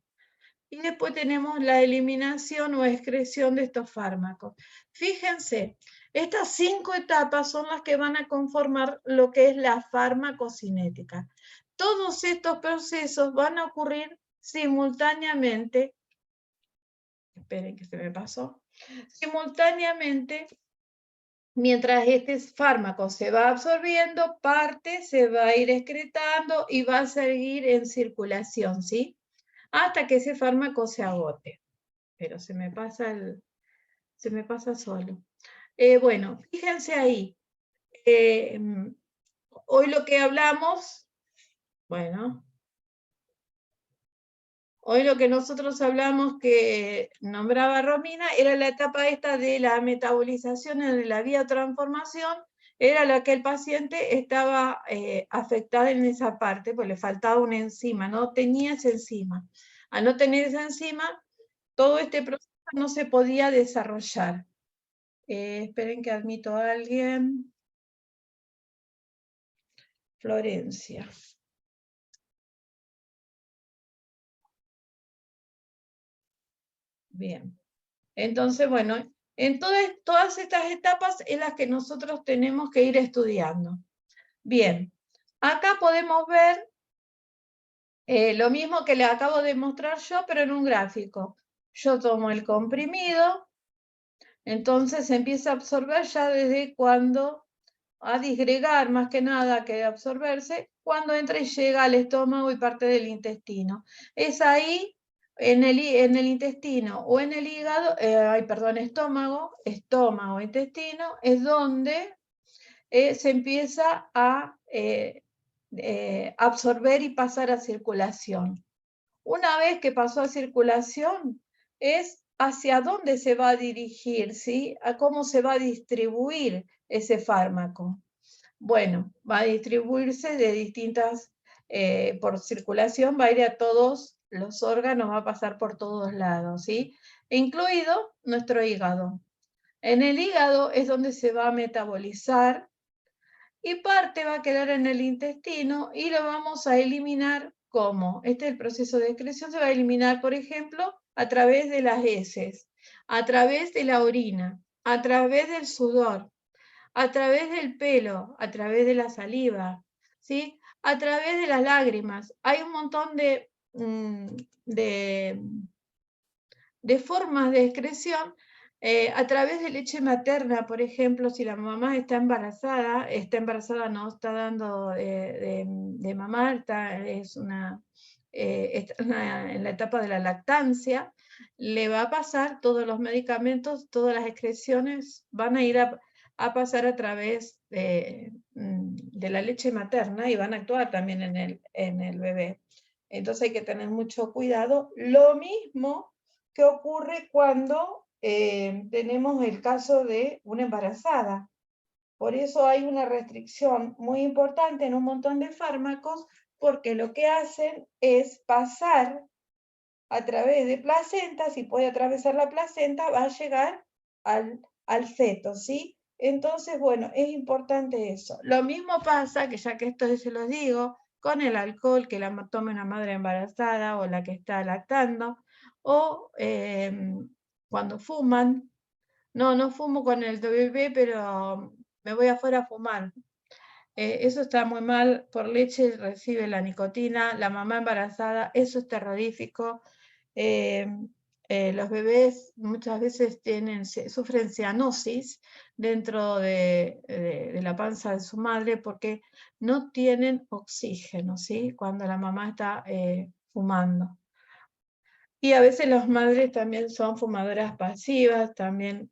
y después tenemos la eliminación o excreción de estos fármacos. Fíjense, estas 5 etapas son las que van a conformar lo que es la farmacocinética. Todos estos procesos van a ocurrir simultáneamente, esperen que se me pasó, simultáneamente. Mientras este fármaco se va absorbiendo, parte se va a ir excretando y va a seguir en circulación, ¿sí? Hasta que ese fármaco se agote. Pero se me pasa solo. Bueno, fíjense ahí. Hoy lo que hablamos, bueno, hoy lo que nosotros hablamos que nombraba Romina era la etapa esta de la metabolización y de la biotransformación, era la que el paciente estaba afectado en esa parte, pues le faltaba una enzima, no tenía esa enzima. Al no tener esa enzima, todo este proceso no se podía desarrollar. Esperen que admito a alguien. Florencia. Bien. Entonces, bueno, en todas estas etapas es las que nosotros tenemos que ir estudiando. Bien, acá podemos ver lo mismo que le acabo de mostrar yo, pero en un gráfico. Yo tomo el comprimido, entonces se empieza a absorber ya desde cuando, a disgregar más que nada que absorberse, cuando entra y llega al estómago y parte del intestino. Es ahí en el intestino o en el hígado, estómago, intestino, es donde se empieza a absorber y pasar a circulación. Una vez que pasó a circulación, es hacia dónde se va a dirigir, ¿sí? A cómo se va a distribuir ese fármaco. Bueno, va a distribuirse de distintas, por circulación, va a ir a todos los órganos, va a pasar por todos lados, ¿sí? Incluido nuestro hígado. En el hígado es donde se va a metabolizar y parte va a quedar en el intestino y lo vamos a eliminar. ¿Cómo? Este es el proceso de excreción, se va a eliminar, por ejemplo, a través de las heces, a través de la orina, a través del sudor, a través del pelo, a través de la saliva, ¿sí? A través de las lágrimas. Hay un montón de formas de excreción. A través de leche materna, por ejemplo, si la mamá está embarazada, no está dando de mamar, está en la etapa de la lactancia, le va a pasar todos los medicamentos, todas las excreciones van a ir a pasar a través de la leche materna y van a actuar también en el bebé. Entonces hay que tener mucho cuidado. Lo mismo que ocurre cuando tenemos el caso de una embarazada. Por eso hay una restricción muy importante en un montón de fármacos, porque lo que hacen es pasar a través de placenta. Si puede atravesar la placenta, va a llegar al feto, ¿sí? Entonces, bueno, es importante eso. Lo mismo pasa, que ya que esto se los digo, con el alcohol que la tome una madre embarazada o la que está lactando, o cuando fuman. No fumo con el bebé, pero me voy afuera a fumar. Eso está muy mal. Por leche recibe la nicotina, la mamá embarazada, eso es terrorífico. Los bebés muchas veces sufren cianosis dentro de la panza de su madre porque no tienen oxígeno, ¿sí? Cuando la mamá está fumando. Y a veces las madres también son fumadoras pasivas, también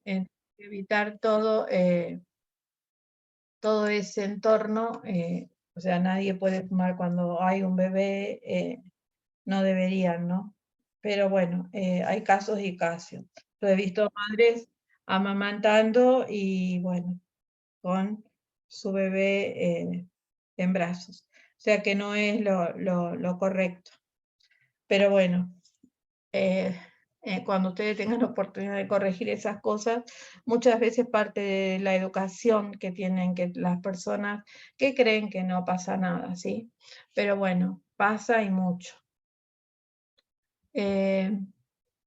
evitar todo ese entorno. O sea, nadie puede fumar cuando hay un bebé, no deberían, ¿no? Pero bueno, hay casos y casos. Yo he visto madres amamantando y bueno, con su bebé en brazos. O sea que no es lo correcto. Pero bueno, cuando ustedes tengan la oportunidad de corregir esas cosas, muchas veces parte de la educación que tienen que las personas que creen que no pasa nada, ¿sí? Pero bueno, pasa y mucho.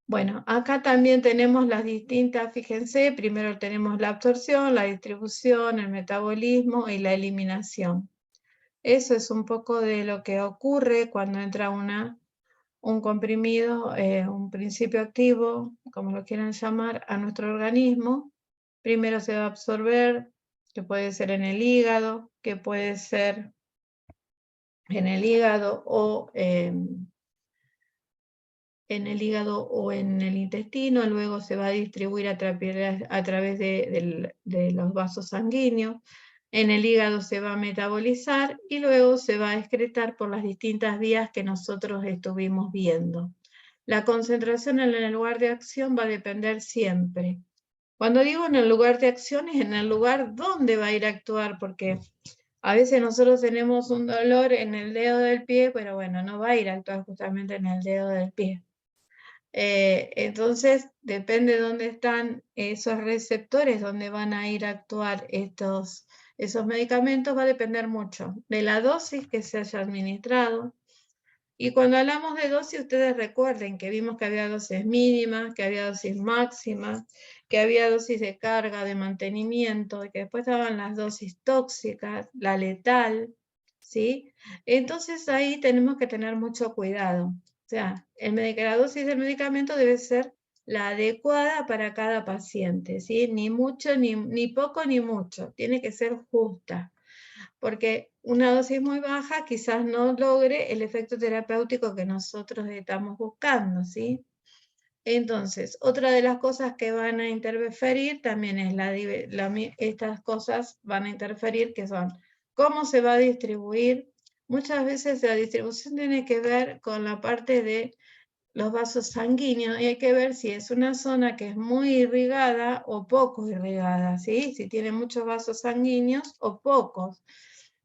Bueno, acá también tenemos las distintas, fíjense, primero tenemos la absorción, la distribución, el metabolismo y la eliminación. Eso es un poco de lo que ocurre cuando entra un comprimido, un principio activo, como lo quieran llamar, a nuestro organismo. Primero se va a absorber, que puede ser en el hígado, que puede ser en el hígado o en el hígado o en el intestino, luego se va a distribuir a través de los vasos sanguíneos. En el hígado se va a metabolizar y luego se va a excretar por las distintas vías que nosotros estuvimos viendo. La concentración en el lugar de acción va a depender siempre. Cuando digo en el lugar de acción, es en el lugar donde va a ir a actuar, porque a veces nosotros tenemos un dolor en el dedo del pie, pero bueno, no va a ir a actuar justamente en el dedo del pie. Entonces, depende de dónde están esos receptores, donde van a ir a actuar esos medicamentos, va a depender mucho de la dosis que se haya administrado. Y cuando hablamos de dosis, ustedes recuerden que vimos que había dosis mínimas, que había dosis máximas, que había dosis de carga, de mantenimiento, y que después estaban las dosis tóxicas, la letal, ¿sí? Entonces ahí tenemos que tener mucho cuidado. O sea, la dosis del medicamento debe ser la adecuada para cada paciente, ¿sí? Ni mucho, ni poco, ni mucho. Tiene que ser justa. porque una dosis muy baja quizás no logre el efecto terapéutico que nosotros estamos buscando, ¿sí? Entonces, otra de las cosas que van a interferir también es estas cosas van a interferir, que son cómo se va a distribuir. Muchas veces la distribución tiene que ver con la parte de los vasos sanguíneos, y hay que ver si es una zona que es muy irrigada o poco irrigada, ¿sí? Si tiene muchos vasos sanguíneos o pocos.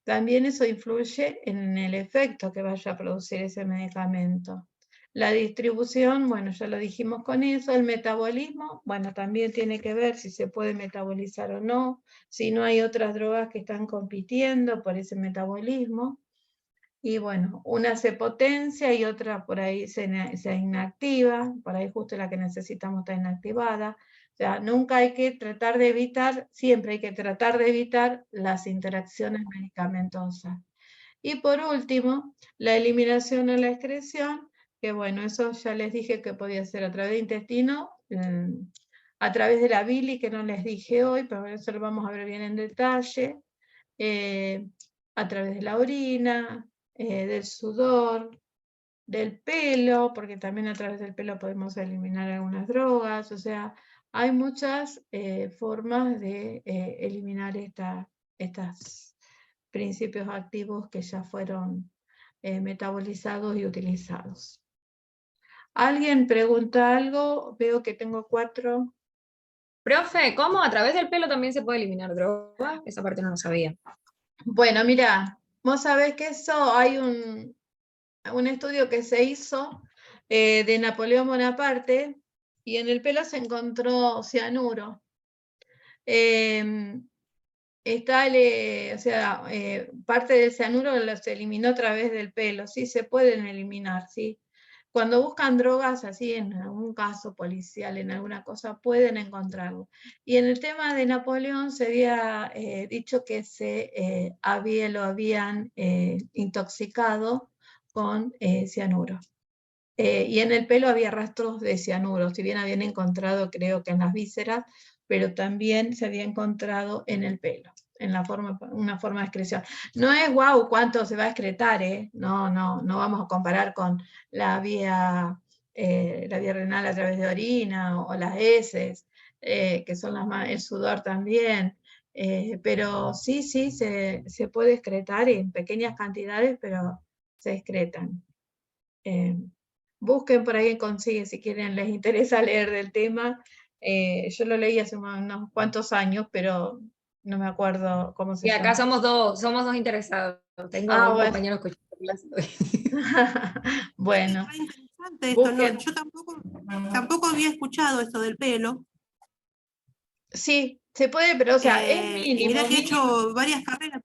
También eso influye en el efecto que vaya a producir ese medicamento. La distribución, bueno, ya lo dijimos con eso. El metabolismo, bueno, también tiene que ver si se puede metabolizar o no, si no hay otras drogas que están compitiendo por ese metabolismo. Y bueno, una se potencia y otra por ahí se inactiva, por ahí justo la que necesitamos está inactivada. O sea, nunca hay que tratar de evitar, siempre hay que tratar de evitar las interacciones medicamentosas. Y por último, la eliminación o la excreción, que bueno, eso ya les dije que podía ser a través del intestino, a través de la bilis, que no les dije hoy, pero eso lo vamos a ver bien en detalle, a través de la orina, del sudor, del pelo, porque también a través del pelo podemos eliminar algunas drogas, o sea, hay muchas formas de eliminar estos principios activos que ya fueron metabolizados y utilizados. ¿Alguien pregunta algo? Veo que tengo 4. Profe, ¿cómo a través del pelo también se puede eliminar droga? Esa parte no lo sabía. Bueno, mira, vos sabés que eso hay un estudio que se hizo de Napoleón Bonaparte y en el pelo se encontró cianuro. Parte del cianuro se eliminó a través del pelo, sí, se pueden eliminar, sí. Cuando buscan drogas así, en algún caso policial, en alguna cosa, pueden encontrarlo. Y en el tema de Napoleón se había dicho que lo habían intoxicado con cianuro. Y en el pelo había rastros de cianuro, si bien habían encontrado, creo que en las vísceras, pero también se había encontrado en el pelo, en una forma de excreción. No es guau cuánto se va a excretar, no vamos a comparar con la vía renal a través de orina o las heces, que son el sudor también, pero sí, se puede excretar en pequeñas cantidades, pero se excretan. Busquen por ahí, consiguen si quieren, les interesa leer del tema. Yo lo leí hace unos cuantos años, pero no me acuerdo cómo se Y llama. acá somos dos interesados. Tengo un bueno. compañero que clase. Bueno. Interesante esto, no, yo tampoco había escuchado esto del pelo. Sí, se puede, pero o sea, es mínimo. Mirá que he hecho varias carreras.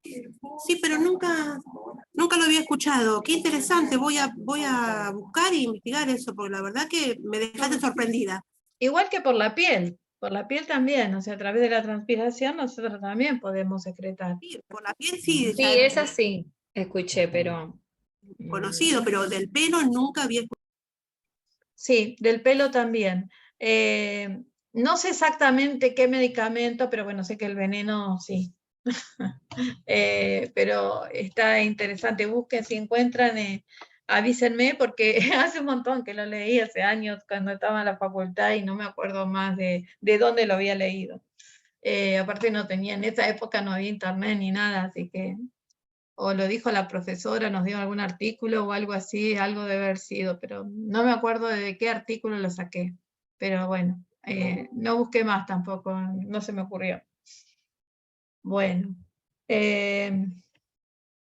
Sí, pero nunca lo había escuchado. Qué interesante, voy a buscar e investigar eso, porque la verdad que me dejaste sorprendida. Igual que por la piel también, o sea, a través de la transpiración nosotros también podemos secretar. Sí, por la piel sí. Sí, esa sí, escuché, pero... Conocido, pero del pelo nunca había escuchado. Sí, del pelo también. No sé exactamente qué medicamento, pero bueno, sé que el veneno sí. Pero está interesante, busquen si encuentran, avísenme, porque hace un montón que lo leí, hace años cuando estaba en la facultad y no me acuerdo más de dónde lo había leído. Aparte no tenía, en esa época no había internet ni nada, así que o lo dijo la profesora, nos dio algún artículo o algo así, algo debe haber sido, pero no me acuerdo de qué artículo lo saqué. Pero bueno, no busqué más tampoco, no se me ocurrió. Bueno,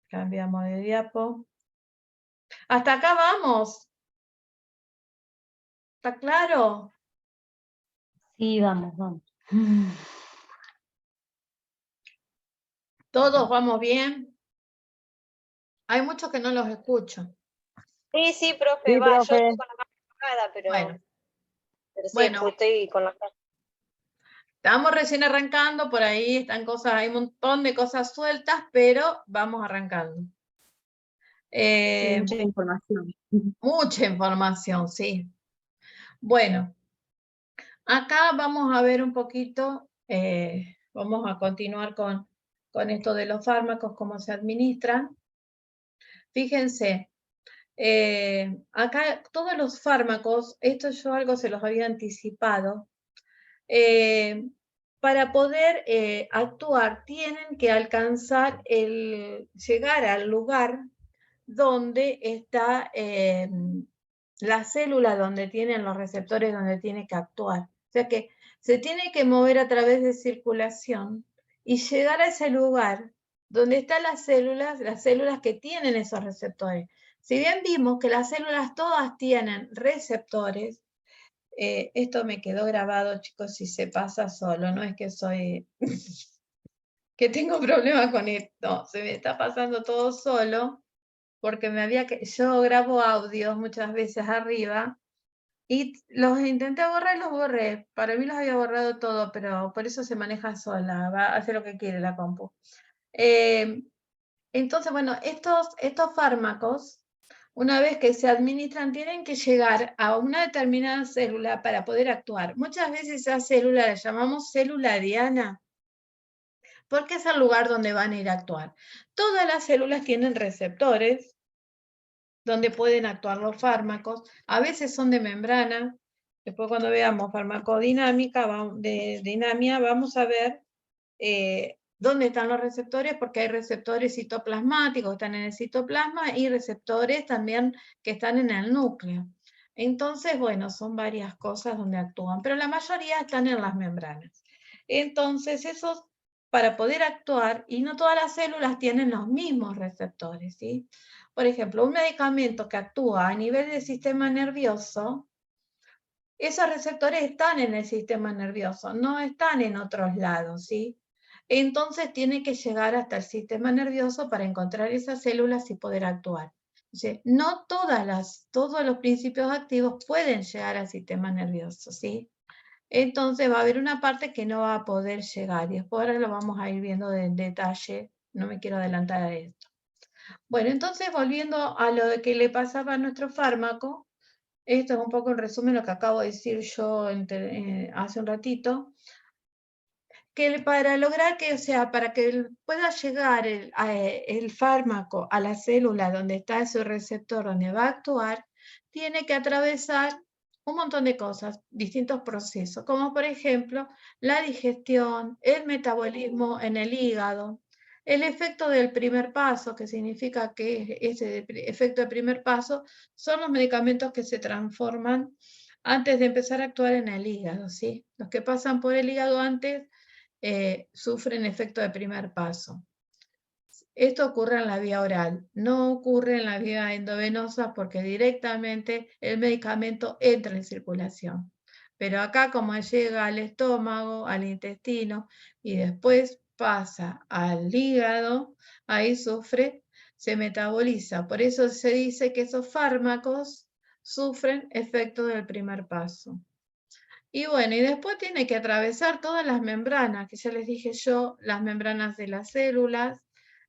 cambiamos de diapo. Hasta acá vamos. ¿Está claro? Sí, vamos. ¿Todos vamos bien? Hay muchos que no los escucho. Sí, profe, Sí, yo profe. estoy con la cámara apagada, pero, pero sí, Bueno. estoy con la cámara. Estamos recién arrancando, por ahí están cosas, hay un montón de cosas sueltas, pero vamos arrancando. Mucha información. Mucha información, sí. Bueno, acá vamos a ver un poquito, vamos a continuar con con esto de los fármacos, cómo se administran. Fíjense, acá todos los fármacos, esto yo algo se los había anticipado, para poder actuar tienen que alcanzar llegar al lugar donde está la célula, donde tienen los receptores, donde tiene que actuar. O sea que se tiene que mover a través de circulación y llegar a ese lugar donde están las células que tienen esos receptores. Si bien vimos que las células todas tienen receptores, esto me quedó grabado, chicos, si se pasa solo, no es que soy, que tengo problemas con esto, se me está pasando todo solo, porque yo grabo audios muchas veces arriba, y los intenté borrar y los borré, para mí los había borrado todo, pero por eso se maneja sola, va a hacer lo que quiere la compu. Entonces, bueno, estos fármacos, una vez que se administran, tienen que llegar a una determinada célula para poder actuar. Muchas veces esa célula la llamamos célula diana, porque es el lugar donde van a ir a actuar. Todas las células tienen receptores donde pueden actuar los fármacos. A veces son de membrana. Después cuando veamos farmacodinámica, dinamia, vamos a ver dónde están los receptores, porque hay receptores citoplasmáticos que están en el citoplasma y receptores también que están en el núcleo. Entonces, bueno, son varias cosas donde actúan, pero la mayoría están en las membranas. Entonces, esos, para poder actuar, y no todas las células tienen los mismos receptores, ¿sí? Por ejemplo, un medicamento que actúa a nivel del sistema nervioso, esos receptores están en el sistema nervioso, no están en otros lados, ¿sí? Entonces tiene que llegar hasta el sistema nervioso para encontrar esas células y poder actuar. Entonces, no todos los principios activos pueden llegar al sistema nervioso, ¿sí? Entonces va a haber una parte que no va a poder llegar, y después ahora lo vamos a ir viendo en detalle, no me quiero adelantar a esto. Bueno, entonces volviendo a lo que le pasaba a nuestro fármaco, esto es un poco en resumen lo que acabo de decir yo hace un ratito, que para lograr que, o sea, para que pueda llegar el fármaco a la célula donde está ese receptor, donde va a actuar, tiene que atravesar un montón de cosas, distintos procesos, como por ejemplo la digestión, el metabolismo en el hígado, el efecto del primer paso, que significa que ese efecto del primer paso son los medicamentos que se transforman antes de empezar a actuar en el hígado, ¿sí? Los que pasan por el hígado antes sufren efecto de primer paso. Esto ocurre en la vía oral, no ocurre en la vía endovenosa porque directamente el medicamento entra en circulación. Pero acá, como llega al estómago, al intestino y después pasa al hígado, ahí se metaboliza. Por eso se dice que esos fármacos sufren efecto del primer paso. Y bueno, y después tiene que atravesar todas las membranas, que ya les dije yo, las membranas de las células,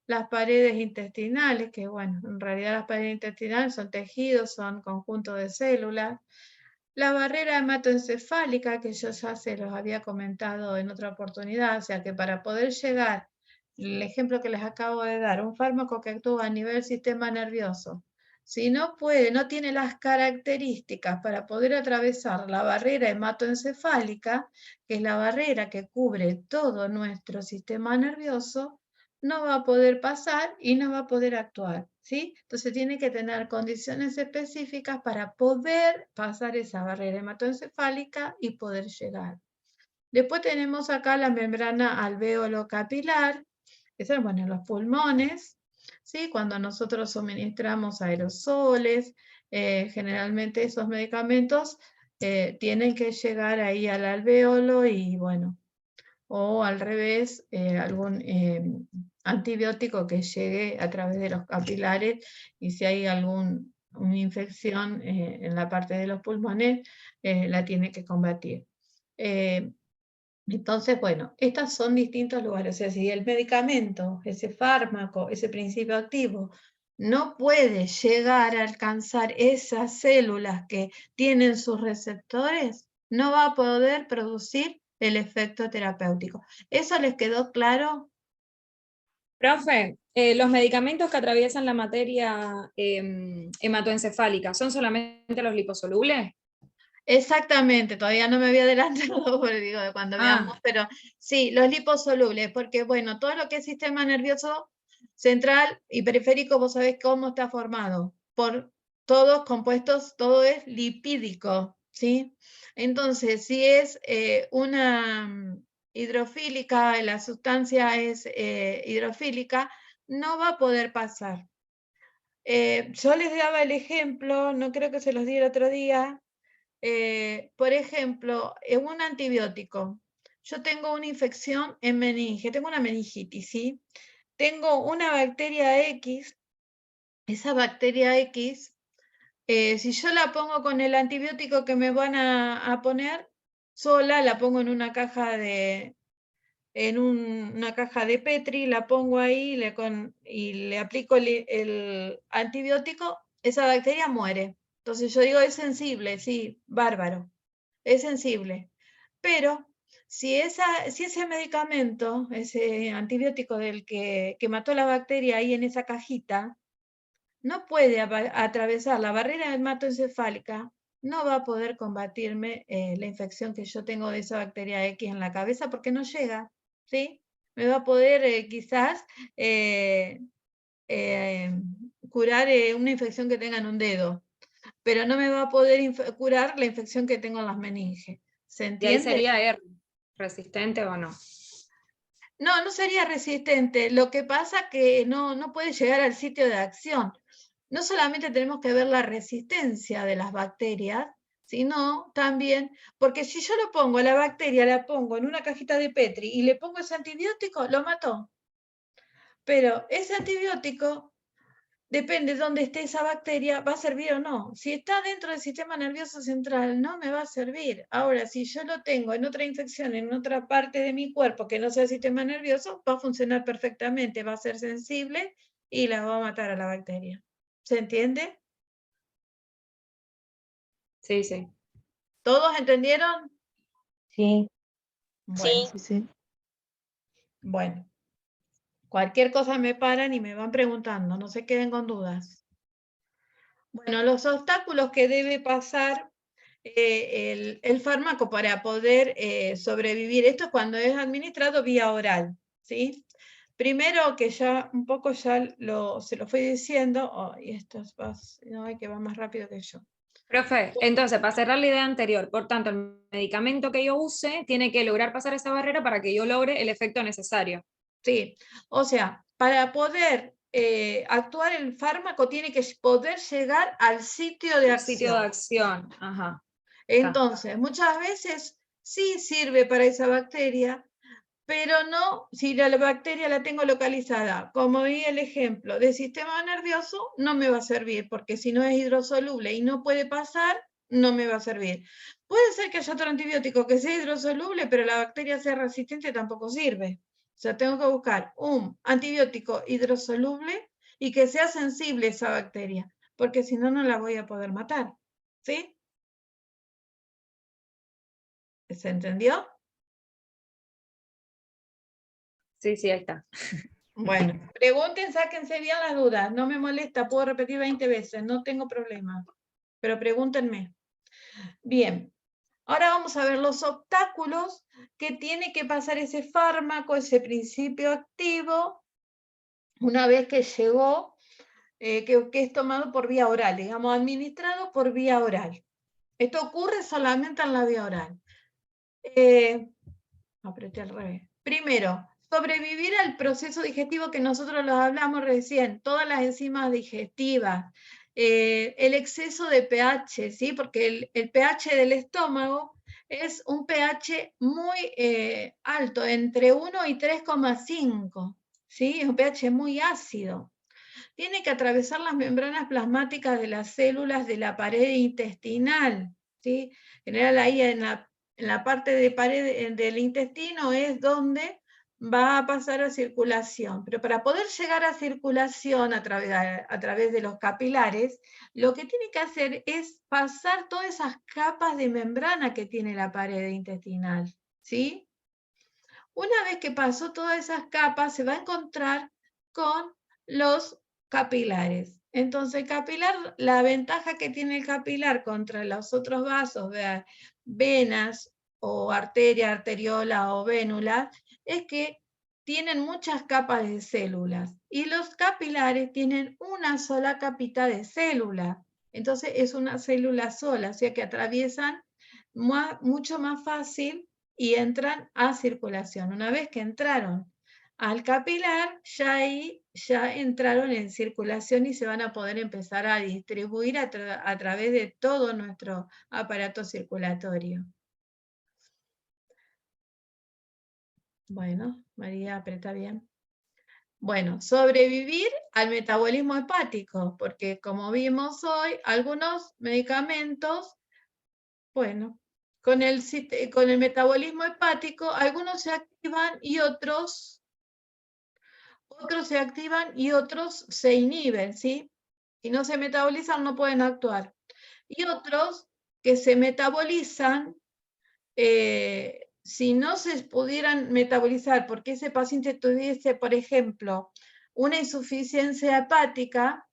las paredes intestinales, que bueno, en realidad las paredes intestinales son tejidos, son conjuntos de células, la barrera hematoencefálica, que yo ya se los había comentado en otra oportunidad, o sea que para poder llegar, el ejemplo que les acabo de dar, un fármaco que actúa a nivel sistema nervioso, si no puede, no tiene las características para poder atravesar la barrera hematoencefálica, que es la barrera que cubre todo nuestro sistema nervioso, no va a poder pasar y no va a poder actuar, ¿sí? Entonces tiene que tener condiciones específicas para poder pasar esa barrera hematoencefálica y poder llegar. Después tenemos acá la membrana alvéolo capilar, que es, bueno, en los pulmones, ¿sí? Cuando nosotros suministramos aerosoles, generalmente esos medicamentos tienen que llegar ahí al alvéolo y bueno, o al revés, algún antibiótico que llegue a través de los capilares y si hay una infección en la parte de los pulmones, la tiene que combatir. Entonces, bueno, estos son distintos lugares. O sea, si el medicamento, ese fármaco, ese principio activo, no puede llegar a alcanzar esas células que tienen sus receptores, no va a poder producir el efecto terapéutico. ¿Eso les quedó claro? Profe, los medicamentos que atraviesan la materia hematoencefálica, ¿son solamente los liposolubles? Exactamente, todavía no me había adelantado, porque digo, cuando veamos, pero sí, los liposolubles, porque bueno, todo lo que es sistema nervioso central y periférico, vos sabés cómo está formado, por todos compuestos, todo es lipídico, ¿sí? Entonces, si es una hidrofílica, la sustancia es hidrofílica, no va a poder pasar. Yo les daba el ejemplo, no creo que se los di el otro día, por ejemplo, en un antibiótico, yo tengo una infección en meninge, tengo una meningitis, ¿sí? Tengo una bacteria X, esa bacteria X, si yo la pongo con el antibiótico que me van a poner, sola, la pongo en una caja una caja de Petri, la pongo ahí y le aplico el antibiótico, esa bacteria muere. Entonces yo digo, es sensible, sí, bárbaro, es sensible. Pero si ese medicamento, ese antibiótico del que mató la bacteria ahí en esa cajita, no puede atravesar la barrera hematoencefálica, no va a poder combatirme la infección que yo tengo de esa bacteria X en la cabeza porque no llega, ¿sí? Me va a poder quizás curar una infección que tenga en un dedo, pero no me va a poder curar la infección que tengo en las meninges. ¿Se entiende? ¿Y ahí sería R, resistente o no? No, no sería resistente. Lo que pasa que no puede llegar al sitio de acción. No solamente tenemos que ver la resistencia de las bacterias, sino también, porque si yo lo pongo, la bacteria la pongo en una cajita de Petri y le pongo ese antibiótico, lo mató. Pero ese antibiótico, depende de dónde esté esa bacteria, va a servir o no. Si está dentro del sistema nervioso central, no me va a servir. Ahora, si yo lo tengo en otra infección, en otra parte de mi cuerpo que no sea el sistema nervioso, va a funcionar perfectamente, va a ser sensible y la va a matar a la bacteria. ¿Se entiende? Sí, sí. ¿Todos entendieron? Sí. Bueno, Sí. Bueno. Cualquier cosa me paran y me van preguntando, no se queden con dudas. Bueno, los obstáculos que debe pasar el fármaco para poder sobrevivir. Esto es cuando es administrado vía oral, ¿sí? Primero, que ya un poco ya se lo fui diciendo, y esto no, que va más rápido que yo. Profe, entonces, para cerrar la idea anterior, por tanto, el medicamento que yo use tiene que lograr pasar esa barrera para que yo logre el efecto necesario. Sí, o sea, para poder actuar el fármaco tiene que poder llegar al sitio de acción. Sitio de acción, ajá. Entonces, muchas veces sí sirve para esa bacteria, pero no si la bacteria la tengo localizada. Como vi el ejemplo de sistema nervioso, no me va a servir, porque si no es hidrosoluble y no puede pasar, no me va a servir. Puede ser que haya otro antibiótico que sea hidrosoluble, pero la bacteria sea resistente, tampoco sirve. O sea, tengo que buscar un antibiótico hidrosoluble y que sea sensible a esa bacteria, porque si no, no la voy a poder matar. ¿Sí? ¿Se entendió? Sí, sí, ahí está. Bueno, pregunten, sáquense bien las dudas, no me molesta, puedo repetir 20 veces, no tengo problema, pero pregúntenme. Bien, ahora vamos a ver los obstáculos que tiene que pasar ese fármaco, ese principio activo, una vez que llegó, que es tomado por vía oral, digamos, administrado por vía oral. Esto ocurre solamente en la vía oral. Apreté al revés. Primero, sobrevivir al proceso digestivo que nosotros lo hablamos recién, todas las enzimas digestivas, el exceso de pH, ¿sí? Porque el pH del estómago es un pH muy alto, entre 1 y 3,5, ¿sí? Es un pH muy ácido. Tiene que atravesar las membranas plasmáticas de las células de la pared intestinal, ¿sí? En general ahí en la parte de pared del intestino es donde va a pasar a circulación. Pero para poder llegar a circulación a través de los capilares, lo que tiene que hacer es pasar todas esas capas de membrana que tiene la pared intestinal, ¿sí? Una vez que pasó todas esas capas, se va a encontrar con los capilares. Entonces, el capilar, la ventaja que tiene el capilar contra los otros vasos, venas o arteria, arteriola o vénula, es que tienen muchas capas de células y los capilares tienen una sola capita de célula. Entonces es una célula sola, o sea que atraviesan mucho más fácil y entran a circulación. Una vez que entraron al capilar, ya ahí ya entraron en circulación y se van a poder empezar a distribuir a través de todo nuestro aparato circulatorio. Bueno, María, aprieta bien. Bueno, sobrevivir al metabolismo hepático, porque como vimos hoy, algunos medicamentos, bueno, con el metabolismo hepático, algunos se activan y otros se activan y otros se inhiben, ¿sí? Si no se metabolizan, no pueden actuar. Y otros que se metabolizan, si no se pudieran metabolizar, porque ese paciente tuviese, por ejemplo, una insuficiencia hepática,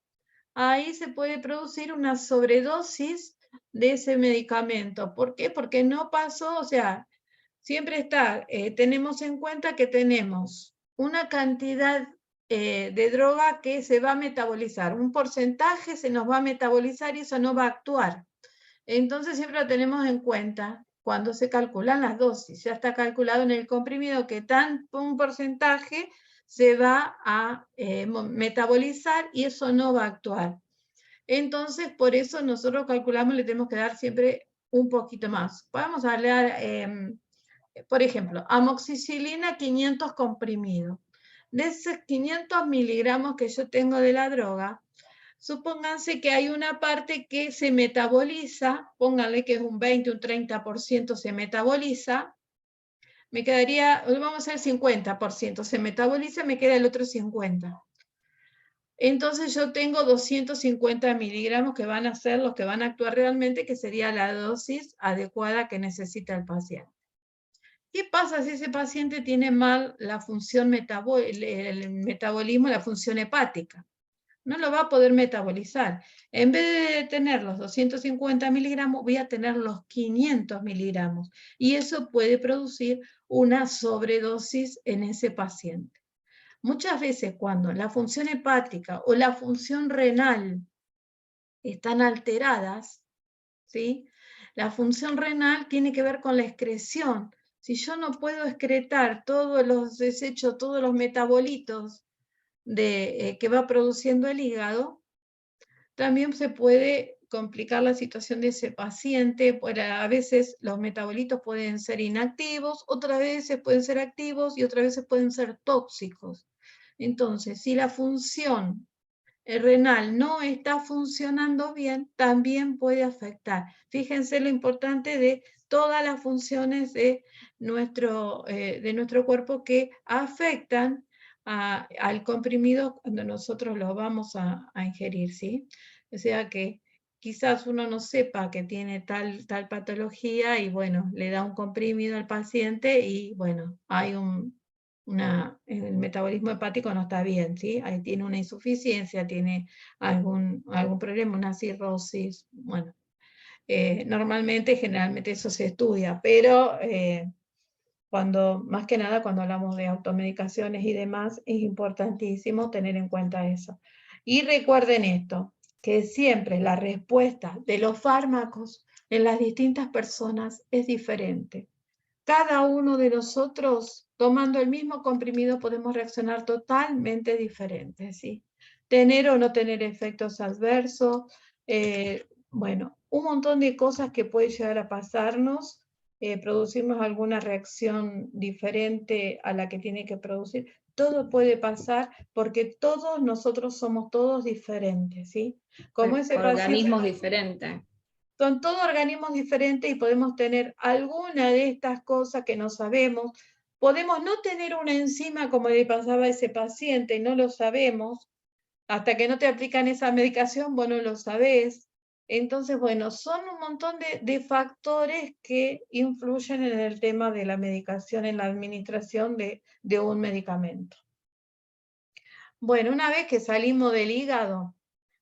ahí se puede producir una sobredosis de ese medicamento. ¿Por qué? Porque no pasó, o sea, siempre está, tenemos en cuenta que tenemos una cantidad de droga que se va a metabolizar, un porcentaje se nos va a metabolizar y eso no va a actuar. Entonces siempre lo tenemos en cuenta cuando se calculan las dosis. Ya está calculado en el comprimido que un porcentaje se va a metabolizar y eso no va a actuar. Entonces, por eso nosotros calculamos, le tenemos que dar siempre un poquito más. Vamos a hablar, por ejemplo, amoxicilina 500 comprimido. De esos 500 miligramos que yo tengo de la droga, supónganse que hay una parte que se metaboliza, pónganle que es un 20, un 30% se metaboliza, me quedaría, vamos a hacer 50%, se metaboliza, me queda el otro 50%. Entonces yo tengo 250 miligramos que van a ser los que van a actuar realmente, que sería la dosis adecuada que necesita el paciente. ¿Qué pasa si ese paciente tiene mal la función el metabolismo, la función hepática? No lo va a poder metabolizar. En vez de tener los 250 miligramos, voy a tener los 500 miligramos. Y eso puede producir una sobredosis en ese paciente. Muchas veces cuando la función hepática o la función renal están alteradas, ¿sí? La función renal tiene que ver con la excreción. Si yo no puedo excretar todos los desechos, todos los metabolitos que va produciendo el hígado, también se puede complicar la situación de ese paciente. A veces los metabolitos pueden ser inactivos, otras veces pueden ser activos y otras veces pueden ser tóxicos. Entonces, si la función renal no está funcionando bien, también puede afectar. Fíjense lo importante de todas las funciones de nuestro cuerpo que afectan al comprimido cuando nosotros lo vamos a ingerir, ¿sí? O sea que quizás uno no sepa que tiene tal patología y bueno, le da un comprimido al paciente y bueno, hay el metabolismo hepático no está bien, ¿sí? Ahí tiene una insuficiencia, tiene algún problema, una cirrosis, bueno. Generalmente eso se estudia, pero más que nada cuando hablamos de automedicaciones y demás, es importantísimo tener en cuenta eso. Y recuerden esto, que siempre la respuesta de los fármacos en las distintas personas es diferente. Cada uno de nosotros, tomando el mismo comprimido, podemos reaccionar totalmente diferente, ¿sí? Tener o no tener efectos adversos, bueno, un montón de cosas que puede llegar a pasarnos, producirnos alguna reacción diferente a la que tiene que producir. Todo puede pasar porque todos nosotros somos todos diferentes, ¿sí? Como ese organismos diferentes. Son todos organismos diferentes y podemos tener alguna de estas cosas que no sabemos. Podemos no tener una enzima como le pasaba a ese paciente y no lo sabemos. Hasta que no te aplican esa medicación, vos no lo sabés. Entonces, bueno, son un montón de factores que influyen en el tema de la medicación, en la administración de un medicamento. Bueno, una vez que salimos del hígado,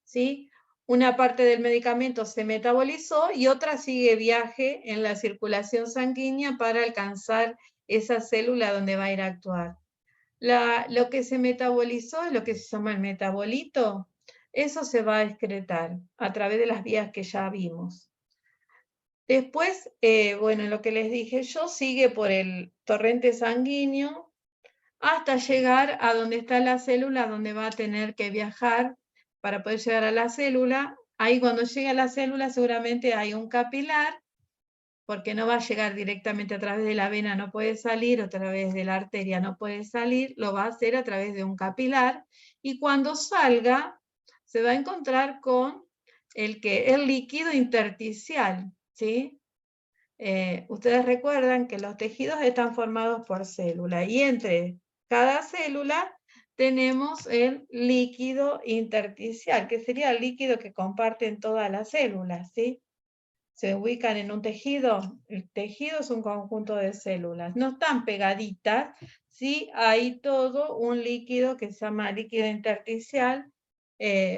¿sí? Una parte del medicamento se metabolizó y otra sigue viaje en la circulación sanguínea para alcanzar esa célula donde va a ir a actuar. Lo que se metabolizó es lo que se llama el metabolito. Eso se va a excretar a través de las vías que ya vimos. Después, bueno, lo que les dije yo, sigue por el torrente sanguíneo hasta llegar a donde está la célula, donde va a tener que viajar para poder llegar a la célula. Ahí cuando llega a la célula seguramente hay un capilar, porque no va a llegar directamente a través de la vena, no puede salir, o a través de la arteria no puede salir, lo va a hacer a través de un capilar, y cuando salga se va a encontrar con el líquido intersticial, ¿sí? Ustedes recuerdan que los tejidos están formados por células, y entre cada célula tenemos el líquido intersticial, que sería el líquido que comparten todas las células, ¿sí? Se ubican en un tejido, el tejido es un conjunto de células, no están pegaditas, sí hay todo un líquido que se llama líquido intersticial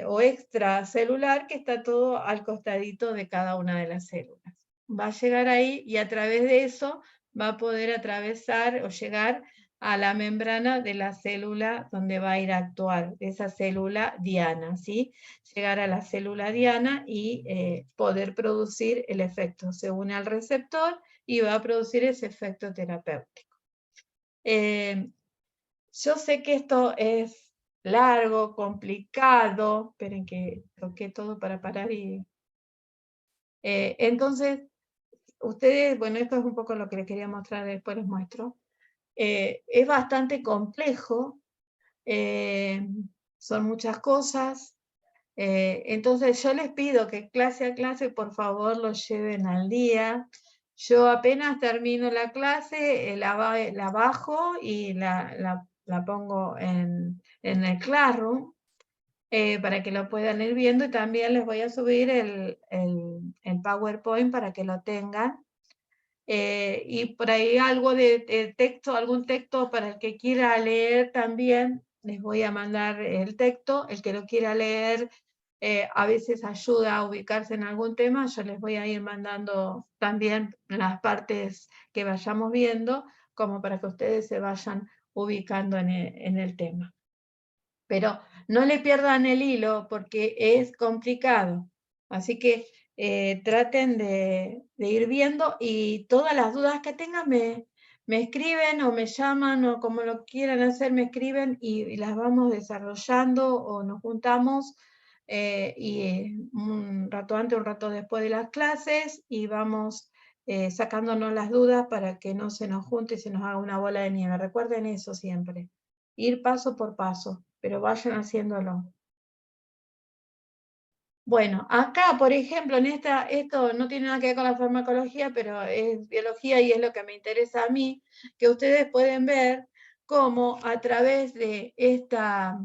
o extracelular, que está todo al costadito de cada una de las células. Va a llegar ahí y a través de eso va a poder atravesar o llegar a la membrana de la célula donde va a ir a actuar, esa célula diana, ¿sí? Llegar a la célula diana y poder producir el efecto. Se une al receptor y va a producir ese efecto terapéutico. Yo sé que esto es largo, complicado. Esperen que toqué todo para parar y... entonces, ustedes, bueno, esto es un poco lo que les quería mostrar, después les muestro. Es bastante complejo, son muchas cosas, entonces yo les pido que clase a clase por favor lo lleven al día. Yo apenas termino la clase, la bajo y la pongo en el Classroom para que lo puedan ir viendo, y también les voy a subir el PowerPoint para que lo tengan. Y por ahí algo de texto, algún texto para el que quiera leer también, les voy a mandar el texto. El que lo quiera leer a veces ayuda a ubicarse en algún tema, yo les voy a ir mandando también las partes que vayamos viendo, como para que ustedes se vayan ubicando en el tema. Pero no le pierdan el hilo porque es complicado, así que traten de ir viendo, y todas las dudas que tengan me escriben o me llaman, o como lo quieran hacer, me escriben y las vamos desarrollando, o nos juntamos y un rato antes, un rato después de las clases, y vamos sacándonos las dudas para que no se nos junte y se nos haga una bola de nieve. Recuerden eso siempre, ir paso por paso, pero vayan haciéndolo. Bueno, acá, por ejemplo, esto no tiene nada que ver con la farmacología, pero es biología y es lo que me interesa a mí, que ustedes pueden ver cómo a través de esta,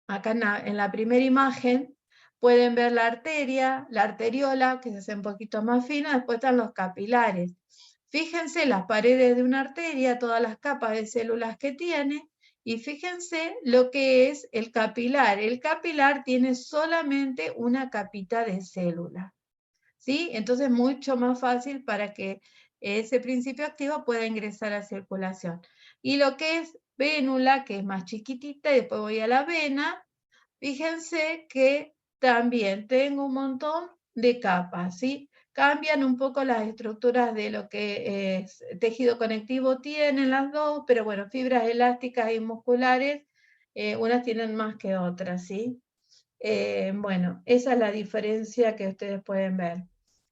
acá en la primera imagen, pueden ver la arteria, la arteriola, que se hace un poquito más fina, después están los capilares. Fíjense las paredes de una arteria, todas las capas de células que tiene, y fíjense lo que es el capilar. El capilar tiene solamente una capita de célula, ¿sí? Entonces mucho más fácil para que ese principio activo pueda ingresar a circulación. Y lo que es vénula, que es más chiquitita, y después voy a la vena, fíjense que también tengo un montón de capas, ¿sí? Cambian un poco las estructuras de lo que es tejido conectivo, tienen las dos, pero bueno, fibras elásticas y musculares, unas tienen más que otras, ¿sí? Bueno, esa es la diferencia que ustedes pueden ver.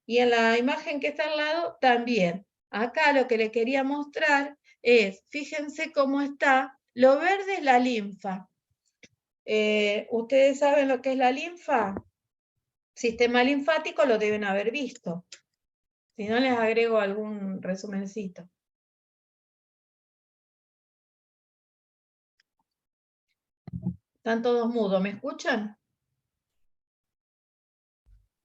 Y en la imagen que está al lado, también. Acá lo que les quería mostrar es, fíjense cómo está, lo verde es la linfa. ¿Ustedes saben lo que es la linfa? Sistema linfático lo deben haber visto. Si no, les agrego algún resumencito. Están todos mudos, ¿me escuchan?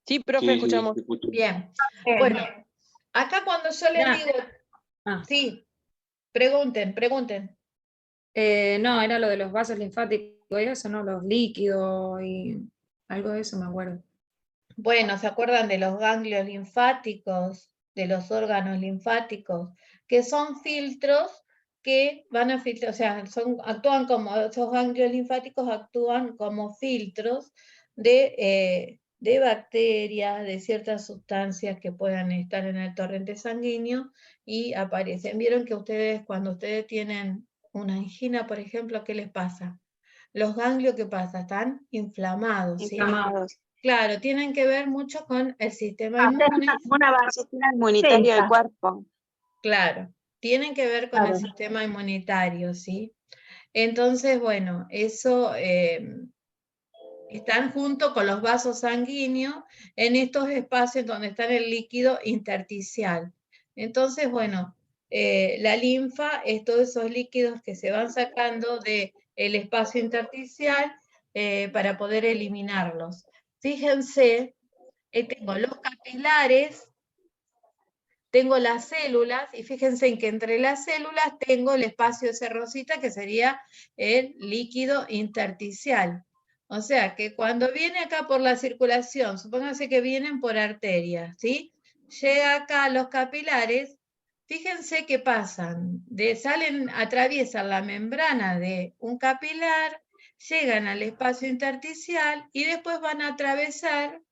Sí, profe, escuchamos. Bien. Bueno, acá cuando yo les digo... Sí, pregunten. No, era lo de los vasos linfáticos y eso, ¿no? Los líquidos y algo de eso me acuerdo. Bueno, ¿se acuerdan de los ganglios linfáticos, de los órganos linfáticos? Que son filtros que van a filtrar, o sea, actúan como, esos ganglios linfáticos actúan como filtros de bacterias, de ciertas sustancias que puedan estar en el torrente sanguíneo y aparecen. Vieron que ustedes, cuando ustedes tienen una angina, por ejemplo, ¿qué les pasa? Los ganglios, ¿qué pasa? Están inflamados, ¿sí? Inflamados. Claro, tienen que ver mucho con el sistema inmune. Una vasectomía inmunitaria del cuerpo. Claro, tienen que ver con el sistema inmunitario, ¿sí? Entonces, bueno, eso están junto con los vasos sanguíneos en estos espacios donde está el líquido intersticial. Entonces, bueno, la linfa es todos esos líquidos que se van sacando del espacio intersticial para poder eliminarlos. Fíjense, tengo los capilares, tengo las células, y fíjense en que entre las células tengo el espacio ese rosita que sería el líquido intersticial. O sea que cuando viene acá por la circulación, supónganse que vienen por arterias, ¿sí? Llega acá a los capilares, fíjense que pasan, atraviesan la membrana de un capilar, llegan al espacio intersticial y después van a atravesar,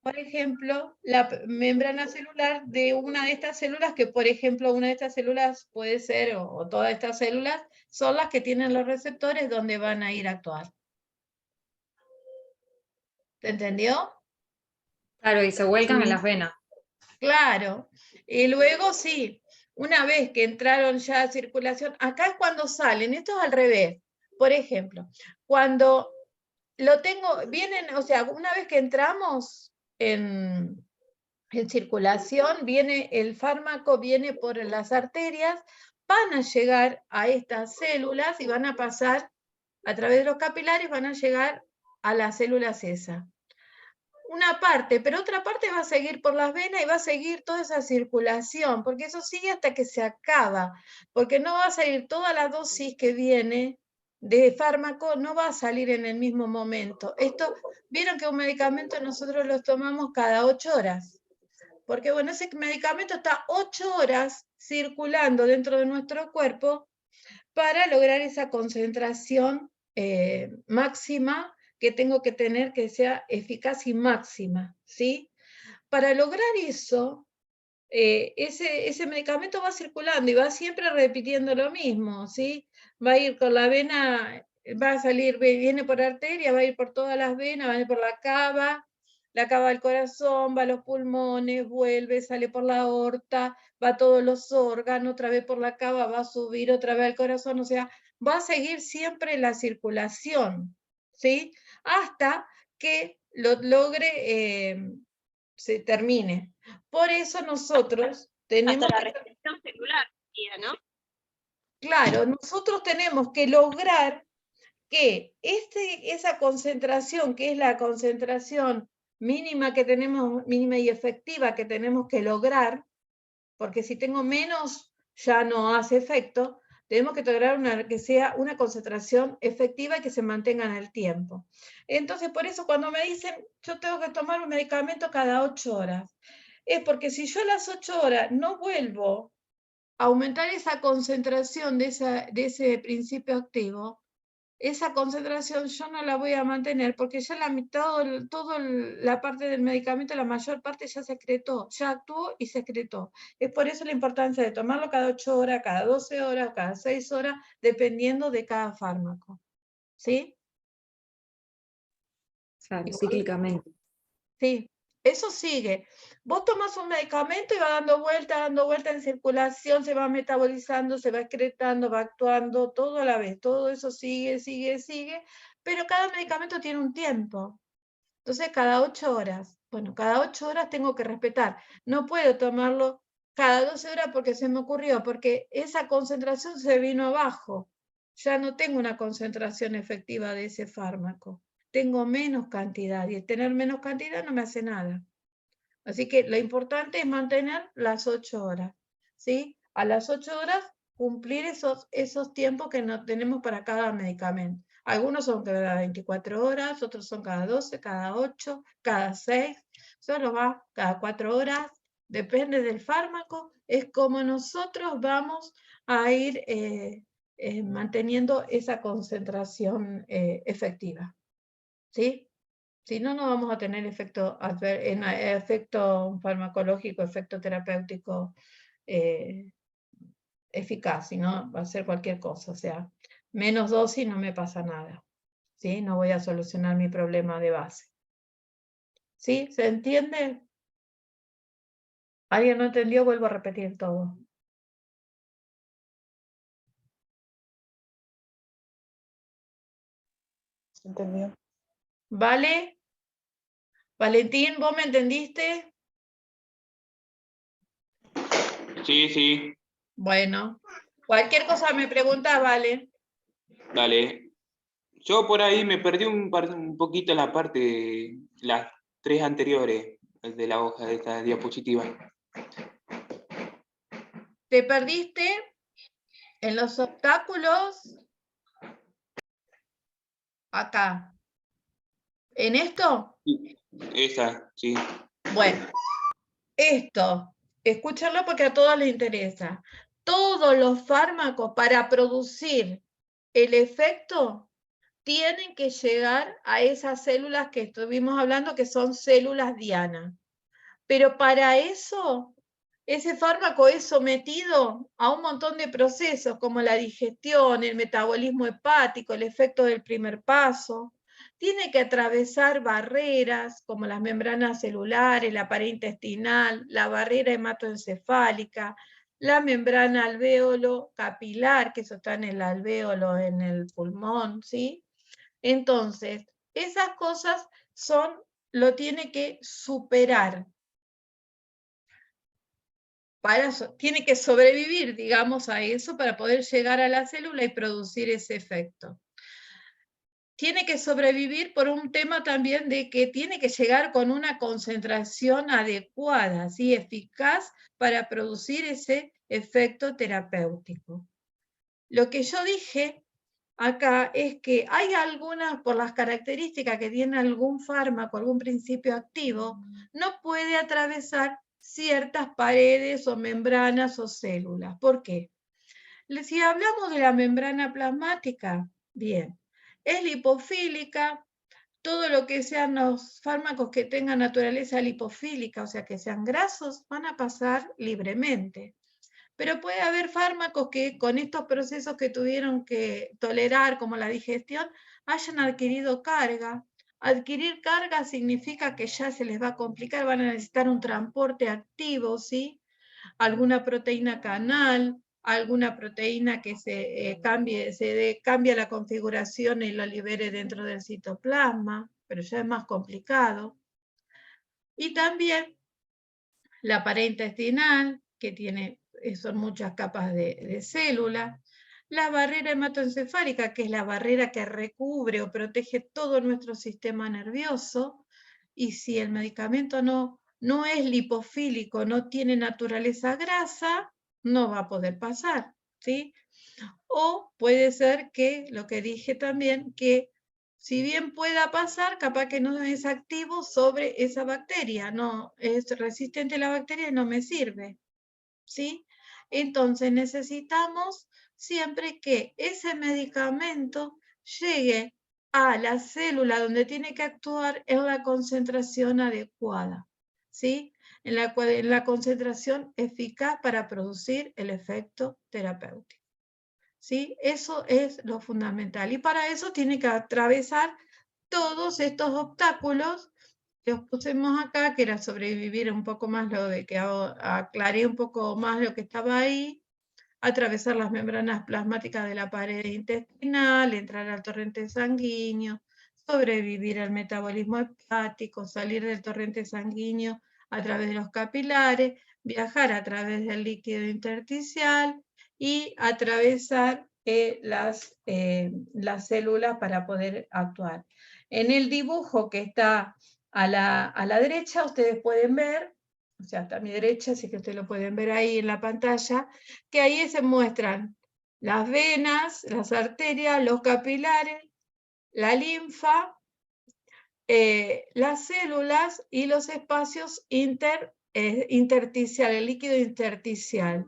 por ejemplo, la membrana celular de una de estas células, que por ejemplo una de estas células puede ser, o todas estas células, son las que tienen los receptores donde van a ir a actuar. ¿Se entendió? Claro, y se vuelcan en las venas. Claro. Y luego sí, una vez que entraron ya a circulación, acá es cuando salen, esto es al revés. Por ejemplo, cuando vienen, o sea, una vez que entramos en circulación, el fármaco viene por las arterias, van a llegar a estas células y van a pasar a través de los capilares, van a llegar a las células esas. Una parte, pero otra parte va a seguir por las venas y va a seguir toda esa circulación, porque eso sigue hasta que se acaba, porque no va a salir toda la dosis que viene de fármaco, no va a salir en el mismo momento. Vieron que un medicamento nosotros lo tomamos cada 8 horas, porque bueno, ese medicamento está 8 horas circulando dentro de nuestro cuerpo para lograr esa concentración máxima que tengo que tener, que sea eficaz y máxima, ¿sí? Para lograr eso, ese medicamento va circulando y va siempre repitiendo lo mismo, ¿sí? Va a ir con la vena, va a salir, viene por arteria, va a ir por todas las venas, va a ir por la cava del corazón, va a los pulmones, vuelve, sale por la aorta, va a todos los órganos, otra vez por la cava, va a subir otra vez al corazón, o sea, va a seguir siempre la circulación, ¿sí? Hasta que lo logre, se termine. Por eso nosotros tenemos... Hasta la restricción celular, ¿no? Claro, nosotros tenemos que lograr que esa concentración, que es la concentración mínima que tenemos, mínima y efectiva que tenemos que lograr, porque si tengo menos ya no hace efecto, tenemos que lograr que sea una concentración efectiva y que se mantenga en el tiempo. Entonces, por eso cuando me dicen, yo tengo que tomar un medicamento cada 8 horas, es porque si yo a las 8 horas no vuelvo a aumentar esa concentración de ese principio activo, esa concentración yo no la voy a mantener porque ya toda la parte del medicamento, la mayor parte ya secretó, ya actuó y secretó. Es por eso la importancia de tomarlo cada 8 horas, cada 12 horas, cada 6 horas, dependiendo de cada fármaco. ¿Sí? Claro, cíclicamente. Sí, eso sigue. Vos tomás un medicamento y va dando vuelta en circulación, se va metabolizando, se va excretando, va actuando, todo a la vez. Todo eso sigue, pero cada medicamento tiene un tiempo. Entonces, cada 8 horas. Bueno, cada 8 horas tengo que respetar. No puedo tomarlo cada 12 horas porque se me ocurrió, porque esa concentración se vino abajo. Ya no tengo una concentración efectiva de ese fármaco. Tengo menos cantidad y el tener menos cantidad no me hace nada. Así que lo importante es mantener las 8 horas, ¿sí? A las 8 horas cumplir esos tiempos que no tenemos para cada medicamento. Algunos son cada 24 horas, otros son cada 12, cada 8, cada 6, solo va cada 4 horas, depende del fármaco, es como nosotros vamos a ir manteniendo esa concentración efectiva, ¿sí? Si no, no vamos a tener efecto farmacológico, efecto terapéutico eficaz, sino va a ser cualquier cosa, o sea, menos dosis no me pasa nada, ¿sí? No voy a solucionar mi problema de base. ¿Sí? ¿Se entiende? ¿Alguien no entendió? Vuelvo a repetir todo. ¿Se entendió? ¿Vale? Valentín, ¿vos me entendiste? Sí, sí, Bueno, cualquier cosa me preguntas, ¿vale? dale. Yo por ahí me perdí un poquito la parte, las 3 anteriores de la hoja de esta diapositiva. ¿Te perdiste en los obstáculos? Acá. ¿En esto? Sí, esa, sí. Bueno, esto, escúchenlo porque a todos les interesa. Todos los fármacos para producir el efecto tienen que llegar a esas células que estuvimos hablando, que son células diana. Pero para eso, ese fármaco es sometido a un montón de procesos, como la digestión, el metabolismo hepático, el efecto del primer paso. Tiene que atravesar barreras, como las membranas celulares, la pared intestinal, la barrera hematoencefálica, la membrana alvéolo capilar, que eso está en el alvéolo, en el pulmón, ¿sí? Entonces, esas cosas lo tiene que superar. Tiene que sobrevivir, digamos, a eso para poder llegar a la célula y producir ese efecto. Tiene que sobrevivir por un tema también de que tiene que llegar con una concentración adecuada, ¿sí? Eficaz para producir ese efecto terapéutico. Lo que yo dije acá es que hay algunas, por las características que tiene algún fármaco, algún principio activo, no puede atravesar ciertas paredes o membranas o células. ¿Por qué? Si hablamos de la membrana plasmática, bien, es lipofílica, todo lo que sean los fármacos que tengan naturaleza lipofílica, o sea, que sean grasos, van a pasar libremente. Pero puede haber fármacos que con estos procesos que tuvieron que tolerar, como la digestión, hayan adquirido carga. Adquirir carga significa que ya se les va a complicar, van a necesitar un transporte activo, ¿sí? Alguna proteína canal, alguna proteína que cambia la configuración y lo libere dentro del citoplasma, pero ya es más complicado. Y también la pared intestinal, que son muchas capas de células, la barrera hematoencefálica, que es la barrera que recubre o protege todo nuestro sistema nervioso, y si el medicamento no es lipofílico, no tiene naturaleza grasa, no va a poder pasar, ¿sí? O puede ser que, lo que dije también, que si bien pueda pasar, capaz que no es activo sobre esa bacteria, no es resistente a la bacteria y no me sirve, ¿sí? Entonces necesitamos siempre que ese medicamento llegue a la célula donde tiene que actuar en la concentración adecuada, ¿sí? En la concentración eficaz para producir el efecto terapéutico. ¿Sí? Eso es lo fundamental. Y para eso tiene que atravesar todos estos obstáculos que os pusimos acá, que era sobrevivir un poco más lo de que aclaré un poco más lo que estaba ahí, atravesar las membranas plasmáticas de la pared intestinal, entrar al torrente sanguíneo, sobrevivir al metabolismo hepático, salir del torrente sanguíneo a través de los capilares, viajar a través del líquido intersticial, y atravesar las células para poder actuar. En el dibujo que está a la derecha, ustedes pueden ver, o sea, hasta a mi derecha, así que ustedes lo pueden ver ahí en la pantalla, que ahí se muestran las venas, las arterias, los capilares, la linfa, las células y los espacios intersticiales, el líquido intersticial,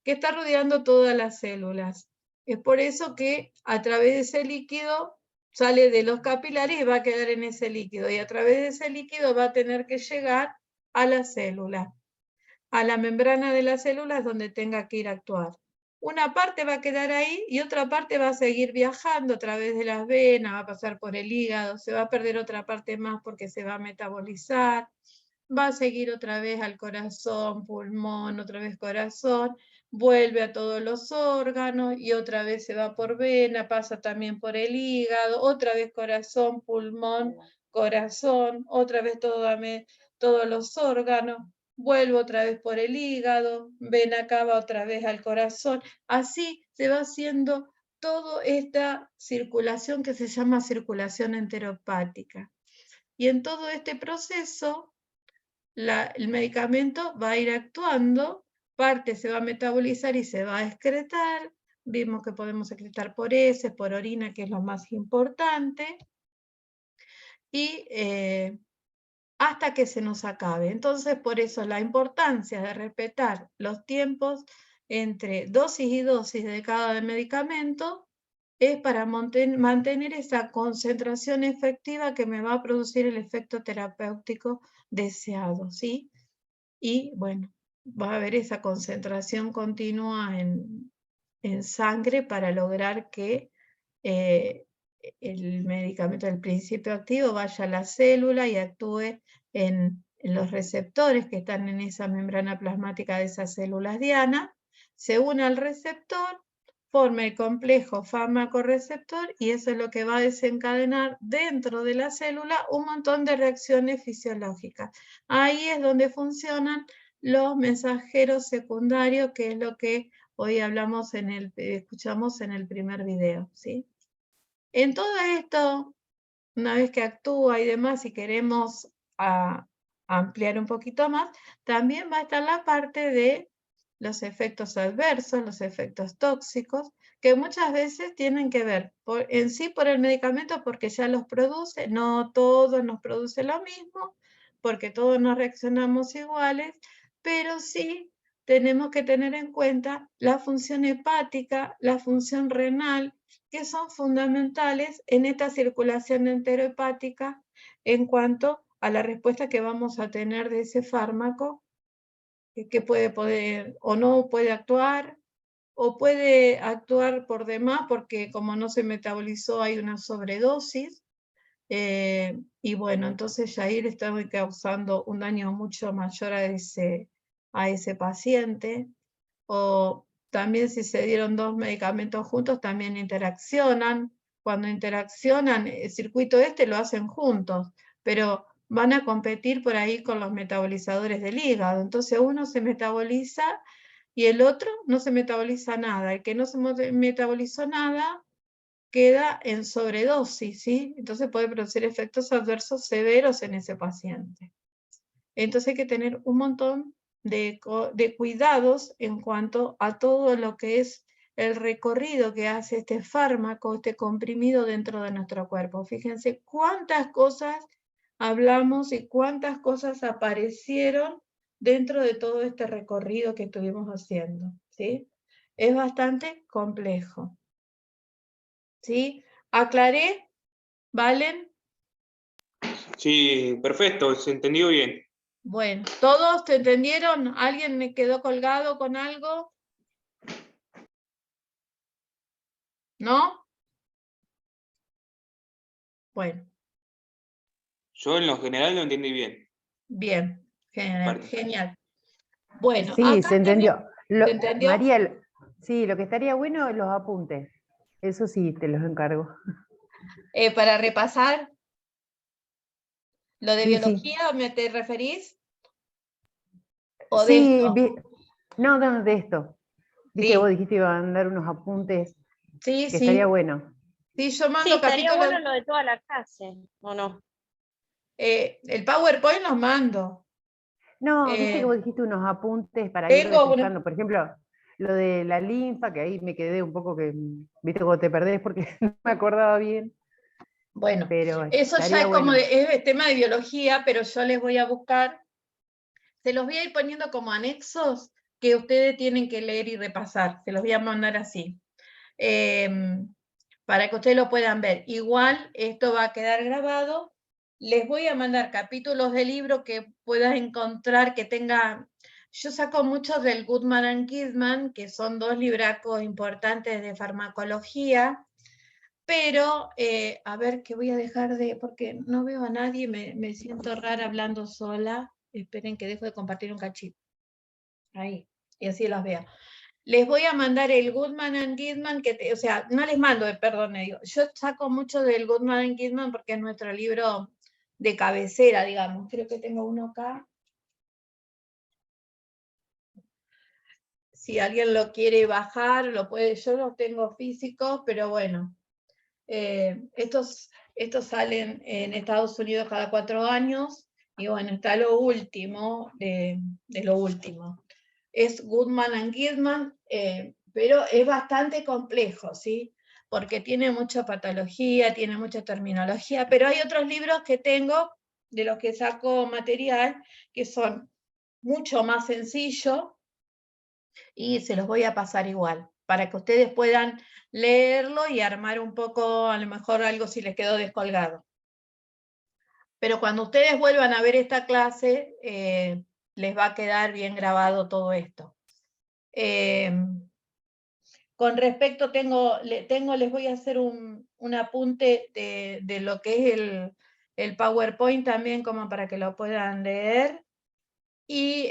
que está rodeando todas las células. Es por eso que a través de ese líquido sale de los capilares y va a quedar en ese líquido, y a través de ese líquido va a tener que llegar a la célula, a la membrana de las células donde tenga que ir a actuar. Una parte va a quedar ahí y otra parte va a seguir viajando a través de las venas, va a pasar por el hígado, se va a perder otra parte más porque se va a metabolizar, va a seguir otra vez al corazón, pulmón, otra vez corazón, vuelve a todos los órganos y otra vez se va por vena, pasa también por el hígado, otra vez corazón, pulmón, corazón, otra vez todos los órganos, vuelve otra vez por el hígado, vena acaba otra vez al corazón. Así se va haciendo toda esta circulación que se llama circulación enteropática. Y en todo este proceso, el medicamento va a ir actuando, parte se va a metabolizar y se va a excretar. Vimos que podemos excretar por heces, por orina, que es lo más importante, y hasta que se nos acabe. Entonces, por eso la importancia de respetar los tiempos entre dosis y dosis de cada medicamento es para mantener esa concentración efectiva que me va a producir el efecto terapéutico deseado, ¿sí? Y bueno, va a haber esa concentración continua en sangre para lograr que el medicamento, el principio activo, vaya a la célula y actúe en los receptores que están en esa membrana plasmática de esas células diana, se une al receptor, forma el complejo fármaco-receptor y eso es lo que va a desencadenar dentro de la célula un montón de reacciones fisiológicas. Ahí es donde funcionan los mensajeros secundarios, que es lo que hoy hablamos escuchamos en el primer video, ¿sí? En todo esto, una vez que actúa y demás, si queremos ampliar un poquito más, también va a estar la parte de los efectos adversos, los efectos tóxicos, que muchas veces tienen que ver en sí por el medicamento porque ya los produce, no todos nos produce lo mismo, porque todos no reaccionamos iguales, pero sí tenemos que tener en cuenta la función hepática, la función renal, que son fundamentales en esta circulación enterohepática en cuanto a la respuesta que vamos a tener de ese fármaco, que puede o no puede actuar, o puede actuar por demás porque como no se metabolizó hay una sobredosis, y bueno, entonces ya ahí le estamos causando un daño mucho mayor a ese paciente, o también si se dieron dos medicamentos juntos también interaccionan. Cuando interaccionan, el circuito lo hacen juntos, pero van a competir por ahí con los metabolizadores del hígado. Entonces uno se metaboliza y el otro no se metaboliza nada. El que no se metabolizó nada queda en sobredosis, ¿sí? Entonces puede producir efectos adversos severos en ese paciente. Entonces hay que tener un montón de cuidados en cuanto a todo lo que es el recorrido que hace este fármaco, este comprimido dentro de nuestro cuerpo. Fíjense cuántas cosas hablamos y cuántas cosas aparecieron dentro de todo este recorrido que estuvimos haciendo, ¿sí? Es bastante complejo, ¿sí? ¿Aclaré? ¿Valen? Sí, perfecto, se entendió bien. Bueno, ¿todos te entendieron? ¿Alguien me quedó colgado con algo? ¿No? Bueno. Yo en lo general lo entendí bien. Bien, genial. Bueno, sí, se entendió. ¿Se entendió? María, sí, lo que estaría bueno es los apuntes. Eso sí, te los encargo. Para repasar, ¿lo de Sí, biología sí. te referís? ¿O de Sí, esto? no, de esto. Viste, Sí. vos dijiste que iban a dar unos apuntes. Sí, que sí. estaría bueno. Sí, yo mando Sí, estaría capítulos. bueno lo de toda la clase, ¿o no? El PowerPoint los mando. No, viste que vos dijiste unos apuntes para ir Tengo refrescando. Por ejemplo, lo de la linfa, que ahí me quedé un poco que, viste, cuando te perdés porque no me acordaba bien. Bueno, pero eso ya estaría es como bueno. es tema de biología, pero yo les voy a buscar, se los voy a ir poniendo como anexos que ustedes tienen que leer y repasar, se los voy a mandar así, para que ustedes lo puedan ver. Igual esto va a quedar grabado, les voy a mandar capítulos de libro que puedas encontrar que tenga. Yo saco muchos del Goodman and Gizman, que son 2 libracos importantes de farmacología, pero, a ver, que voy a dejar de, porque no veo a nadie, me siento rara hablando sola. Esperen que dejo de compartir un cachito. Ahí, y así las veo. Les voy a mandar el Goodman and Gizman, o sea, no les mando, perdón, yo saco mucho del Goodman and Gizman porque es nuestro libro de cabecera, digamos. Creo que tengo uno acá. Si alguien lo quiere bajar, lo puede, yo los tengo físicos, pero bueno. Estos salen en Estados Unidos cada 4 años, y bueno, está lo último de lo último. Es Goodman and Gizman, pero es bastante complejo, ¿sí? Porque tiene mucha patología, tiene mucha terminología, pero hay otros libros que tengo, de los que saco material, que son mucho más sencillos, y se los voy a pasar igual, para que ustedes puedan leerlo y armar un poco, a lo mejor algo si les quedó descolgado. Pero cuando ustedes vuelvan a ver esta clase, les va a quedar bien grabado todo esto. Con respecto, les voy a hacer un apunte de lo que es el PowerPoint también, como para que lo puedan leer. Y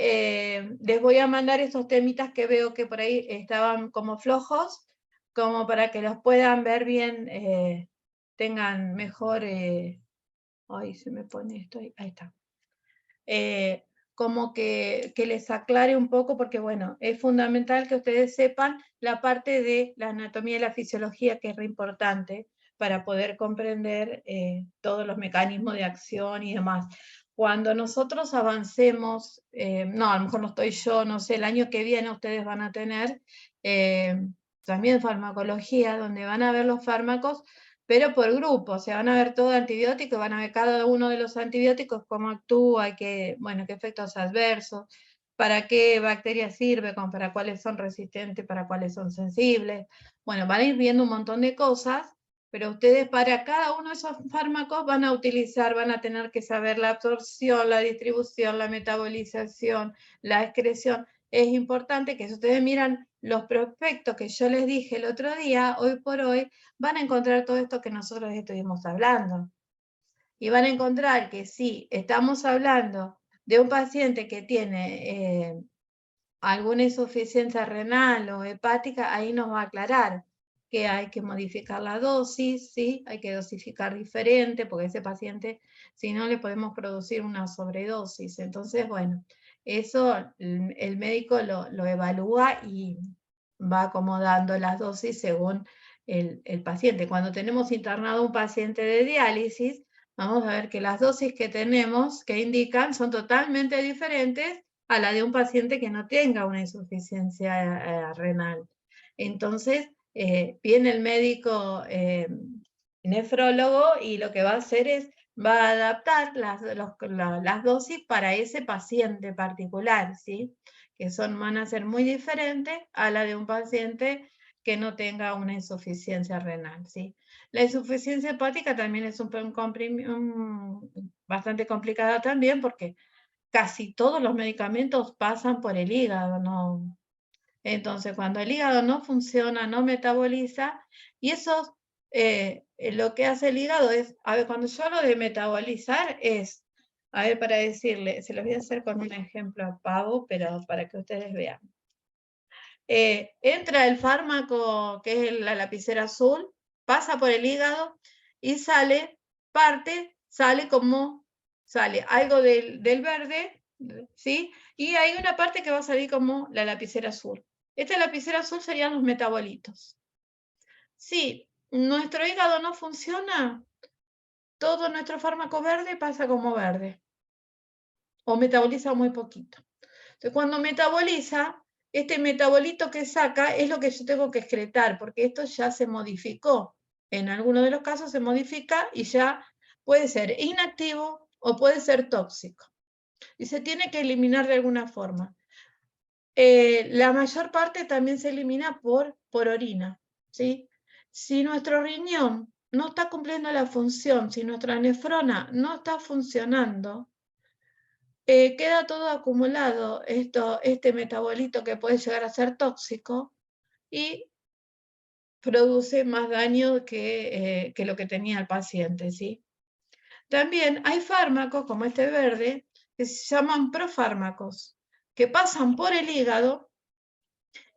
les voy a mandar esos temitas que veo que por ahí estaban como flojos, como para que los puedan ver bien, tengan mejor, ay, se me pone esto, ahí está. Como que les aclare un poco, porque bueno, es fundamental que ustedes sepan la parte de la anatomía y la fisiología, que es re importante para poder comprender todos los mecanismos de acción y demás. Cuando nosotros avancemos, no, a lo mejor no estoy yo, no sé, el año que viene ustedes van a tener también farmacología, donde van a ver los fármacos, pero por grupo, o sea, van a ver todo antibiótico, van a ver cada uno de los antibióticos, cómo actúa, qué efectos adversos, para qué bacterias sirve, para cuáles son resistentes, para cuáles son sensibles. Bueno, van a ir viendo un montón de cosas, pero ustedes para cada uno de esos fármacos van a tener que saber la absorción, la distribución, la metabolización, la excreción. Es importante que si ustedes miran los prospectos que yo les dije el otro día, hoy por hoy, van a encontrar todo esto que nosotros estuvimos hablando. Y van a encontrar que si estamos hablando de un paciente que tiene alguna insuficiencia renal o hepática, ahí nos va a aclarar que hay que modificar la dosis, ¿sí? Hay que dosificar diferente, porque ese paciente, si no, le podemos producir una sobredosis. Entonces, bueno, eso el médico lo evalúa y va acomodando las dosis según el paciente. Cuando tenemos internado un paciente de diálisis, vamos a ver que las dosis que tenemos, que indican, son totalmente diferentes a la de un paciente que no tenga una insuficiencia renal. Entonces, viene el médico nefrólogo y lo que va a hacer es, va a adaptar las dosis para ese paciente particular, ¿sí? Que van a ser muy diferentes a la de un paciente que no tenga una insuficiencia renal, ¿sí? La insuficiencia hepática también es bastante complicada también, porque casi todos los medicamentos pasan por el hígado, ¿no? Entonces, cuando el hígado no funciona, no metaboliza, y eso, lo que hace el hígado es, a ver, cuando yo hablo de metabolizar es, a ver, para decirle, se los voy a hacer con un ejemplo pavo, pero para que ustedes vean. Entra el fármaco, que es la lapicera azul, pasa por el hígado y sale algo del verde, ¿sí? Y hay una parte que va a salir como la lapicera azul. Esta lapicera azul serían los metabolitos. Si nuestro hígado no funciona, todo nuestro fármaco verde pasa como verde. O metaboliza muy poquito. Entonces, cuando metaboliza, este metabolito que saca es lo que yo tengo que excretar, porque esto ya se modificó. en alguno de los casos se modifica y ya puede ser inactivo o puede ser tóxico. Y se tiene que eliminar de alguna forma. La mayor parte también se elimina por orina, ¿sí? Si nuestro riñón no está cumpliendo la función, si nuestra nefrona no está funcionando, queda todo acumulado, este metabolito que puede llegar a ser tóxico y produce más daño que lo que tenía el paciente, ¿sí? También hay fármacos, como este verde, que se llaman profármacos, que pasan por el hígado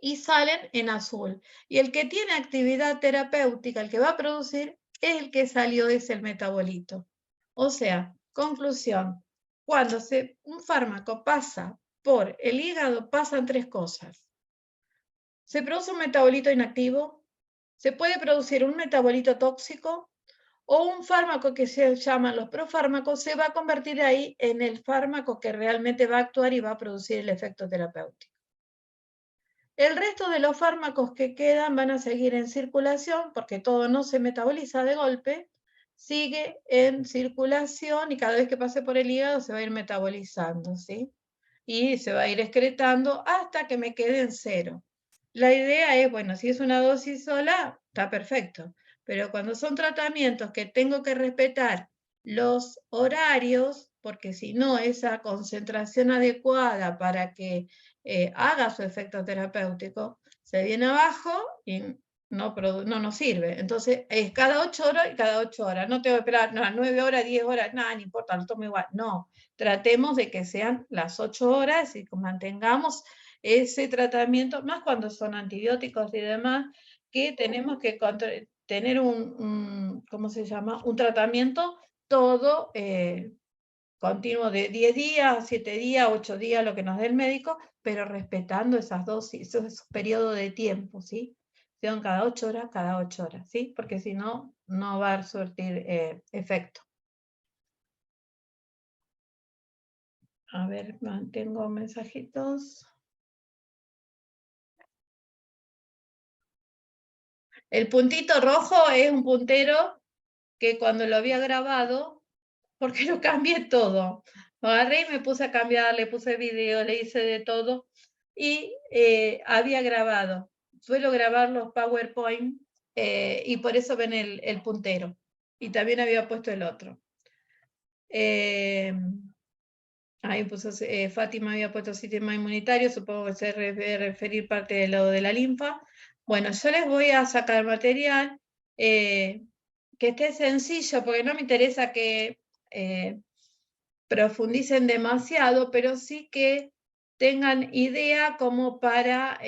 y salen en azul. Y el que tiene actividad terapéutica, el que va a producir, es el que salió, es el metabolito. O sea, conclusión, cuando un fármaco pasa por el hígado, pasan tres cosas. Se produce un metabolito inactivo, se puede producir un metabolito tóxico, o un fármaco que se llaman los profármacos se va a convertir ahí en el fármaco que realmente va a actuar y va a producir el efecto terapéutico. El resto de los fármacos que quedan van a seguir en circulación porque todo no se metaboliza de golpe, sigue en circulación y cada vez que pase por el hígado se va a ir metabolizando, ¿sí? Y se va a ir excretando hasta que me quede en cero. La idea es, bueno, si es una dosis sola, está perfecto. Pero cuando son tratamientos que tengo que respetar los horarios, porque si no, esa concentración adecuada para que haga su efecto terapéutico, se viene abajo y no nos sirve. Entonces, es cada 8 horas y cada 8 horas. No tengo que esperar 9 horas, 10 horas, nada, no importa, lo tomo igual. No, tratemos de que sean las 8 horas y que mantengamos ese tratamiento, más cuando son antibióticos y demás, que tenemos que tener ¿cómo se llama? Un tratamiento todo continuo de 10 días, 7 días, 8 días, lo que nos dé el médico, pero respetando esas dosis, esos periodos de tiempo, ¿sí? Son cada 8 horas, ¿sí? Porque si no, no va a surtir efecto. A ver, mantengo mensajitos. El puntito rojo es un puntero que cuando lo había grabado, porque lo cambié todo. Lo agarré y me puse a cambiar, le puse video, le hice de todo y había grabado. Suelo grabar los PowerPoint y por eso ven el puntero. Y también había puesto el otro. Ahí puso, Fátima había puesto sistema inmunitario, supongo que se debe referir parte de lo de la linfa. Bueno, yo les voy a sacar material que esté sencillo, porque no me interesa que profundicen demasiado, pero sí que tengan idea como para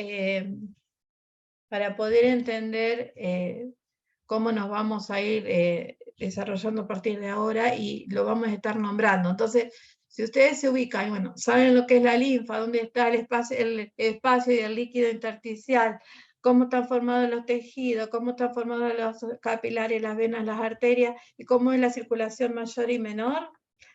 poder entender cómo nos vamos a ir desarrollando a partir de ahora y lo vamos a estar nombrando. Entonces, si ustedes se ubican, bueno, saben lo que es la linfa, dónde está el espacio y el líquido intersticial, cómo están formados los tejidos, cómo están formados los capilares, las venas, las arterias, y cómo es la circulación mayor y menor,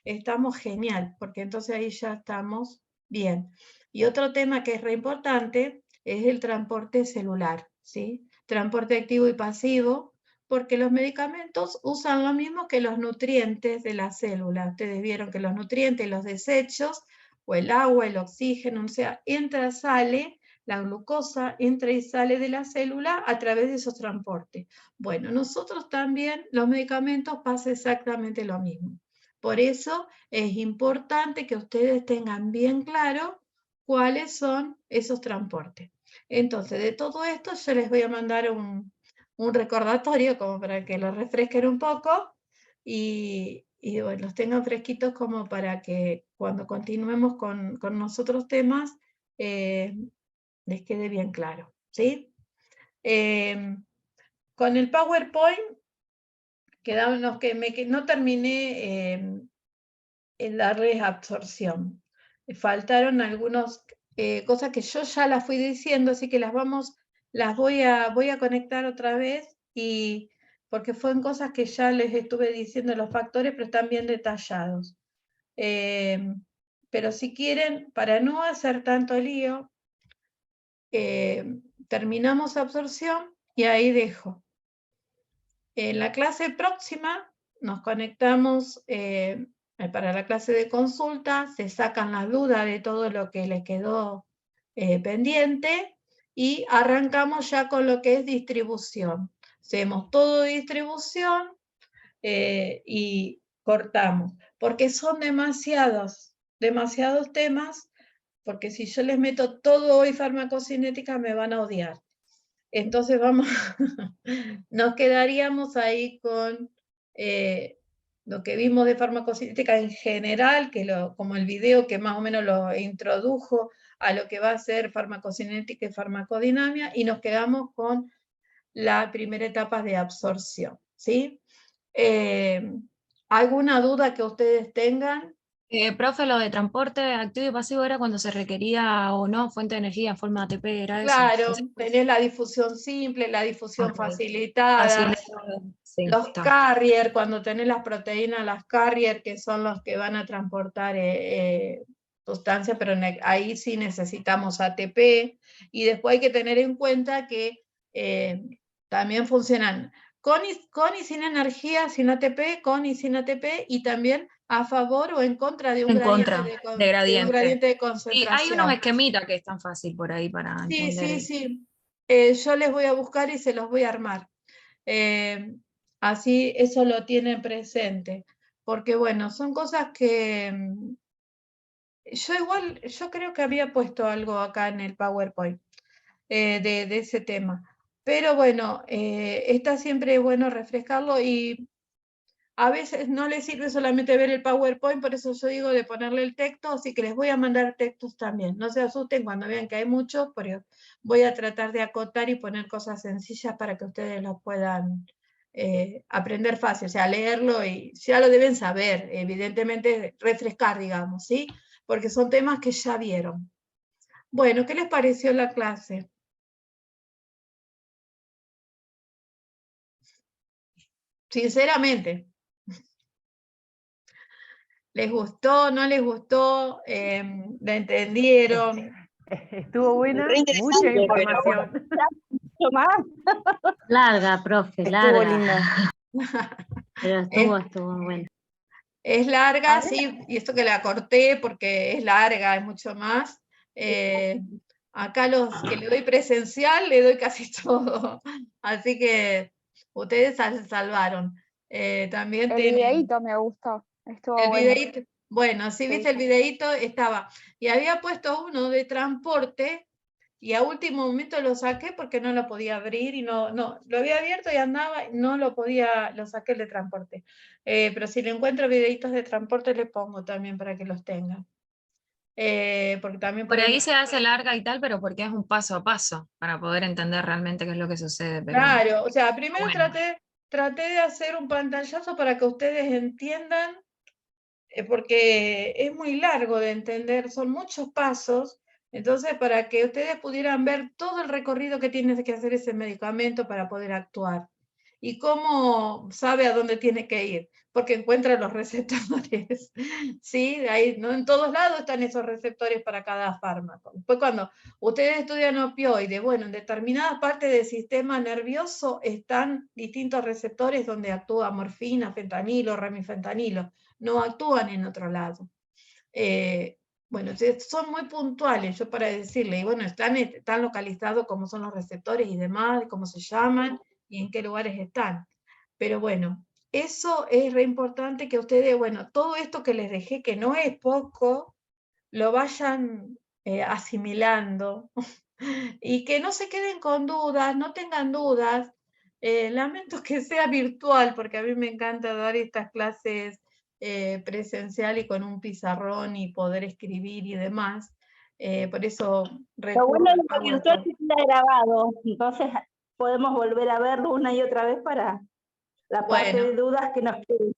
estamos genial, porque entonces ahí ya estamos bien. Y otro tema que es re importante es el transporte celular, ¿sí? Transporte activo y pasivo, porque los medicamentos usan lo mismo que los nutrientes de la célula. Ustedes vieron que los nutrientes, los desechos, o el agua, el oxígeno, o sea, entra, sale, la glucosa entra y sale de la célula a través de esos transportes. Bueno, nosotros también, los medicamentos pasa exactamente lo mismo. Por eso es importante que ustedes tengan bien claro cuáles son esos transportes. Entonces, de todo esto yo les voy a mandar un recordatorio como para que los refresquen un poco y bueno, los tengan fresquitos como para que cuando continuemos con nosotros temas les quede bien claro, ¿sí? Con el PowerPoint quedaron los que no terminé en darles absorción. Faltaron algunas cosas que yo ya las fui diciendo, así que las voy a conectar otra vez, y porque fueron cosas que ya les estuve diciendo los factores, pero están bien detallados. Pero si quieren, para no hacer tanto lío, terminamos absorción y ahí dejo. En la clase próxima nos conectamos para la clase de consulta, se sacan las dudas de todo lo que les quedó pendiente y arrancamos ya con lo que es distribución. Hacemos todo distribución y cortamos, porque son demasiados temas, porque si yo les meto todo hoy farmacocinética me van a odiar. Entonces nos quedaríamos ahí con lo que vimos de farmacocinética en general, como el video que más o menos lo introdujo a lo que va a ser farmacocinética y farmacodinamia, y nos quedamos con la primera etapa de absorción, ¿sí? ¿Alguna duda que ustedes tengan? Profe, lo de transporte activo y pasivo era cuando se requería o no fuente de energía en forma ATP, ¿era eso? Claro, tenés la difusión simple, la difusión facilitada, los carrier, cuando tenés las proteínas, las carrier, que son los que van a transportar sustancias, pero ahí sí necesitamos ATP, y después hay que tener en cuenta que también funcionan con y sin energía, sin ATP, con y sin ATP, y también a favor o en contra de un gradiente de concentración. Y hay unos esquemitas que es tan fácil por ahí para entender. Sí. Yo les voy a buscar y se los voy a armar. Así eso lo tienen presente. Porque bueno, son cosas que yo creo que había puesto algo acá en el PowerPoint de ese tema. Pero bueno, está siempre bueno refrescarlo, y a veces no les sirve solamente ver el PowerPoint, por eso yo digo de ponerle el texto, así que les voy a mandar textos también. No se asusten cuando vean que hay muchos, pero voy a tratar de acotar y poner cosas sencillas para que ustedes lo puedan aprender fácil, o sea, leerlo, y ya lo deben saber, evidentemente refrescar, digamos, ¿sí? Porque son temas que ya vieron. Bueno, ¿qué les pareció la clase? Sinceramente. ¿Les gustó? ¿No les gustó? ¿La entendieron? Estuvo buena, mucha información. Mucho más. Larga, profe, larga. Estuvo linda. Pero estuvo buena. Es larga, sí, y esto que la corté porque es larga, es mucho más. Acá los que le doy presencial, le doy casi todo. Así que ustedes se salvaron. También el videíto me gustó. Estuvo el bueno. videíto, bueno, si viste el videíto, estaba. Y había puesto uno de transporte, y a último momento lo saqué porque no lo podía abrir, y no, lo había abierto y andaba, no lo podía, lo saqué el de transporte. Pero si le encuentro videitos de transporte, le pongo también para que los tengan. Porque también por ahí se hace larga y tal, pero porque es un paso a paso para poder entender realmente qué es lo que sucede. Pero claro, o sea, primero traté de hacer un pantallazo para que ustedes entiendan, porque es muy largo de entender, son muchos pasos. Entonces, para que ustedes pudieran ver todo el recorrido que tiene que hacer ese medicamento para poder actuar, y cómo sabe a dónde tiene que ir, porque encuentra los receptores, ¿sí? Ahí, no en todos lados están esos receptores para cada fármaco. Después, cuando ustedes estudian opioides, bueno, en determinadas partes del sistema nervioso están distintos receptores donde actúa morfina, fentanilo, remifentanilo, no actúan en otro lado. Bueno, son muy puntuales, yo para decirle, y bueno, están localizados cómo son los receptores y demás, cómo se llaman y en qué lugares están. Pero bueno, eso es re importante que ustedes, bueno, todo esto que les dejé, que no es poco, lo vayan asimilando y que no se queden con dudas, no tengan dudas. Lamento que sea virtual, porque a mí me encanta dar estas clases presencial y con un pizarrón y poder escribir y demás. Por eso Lo bueno de lo virtual es que queda grabado, entonces podemos volver a verlo una y otra vez para la parte de dudas que nos queden.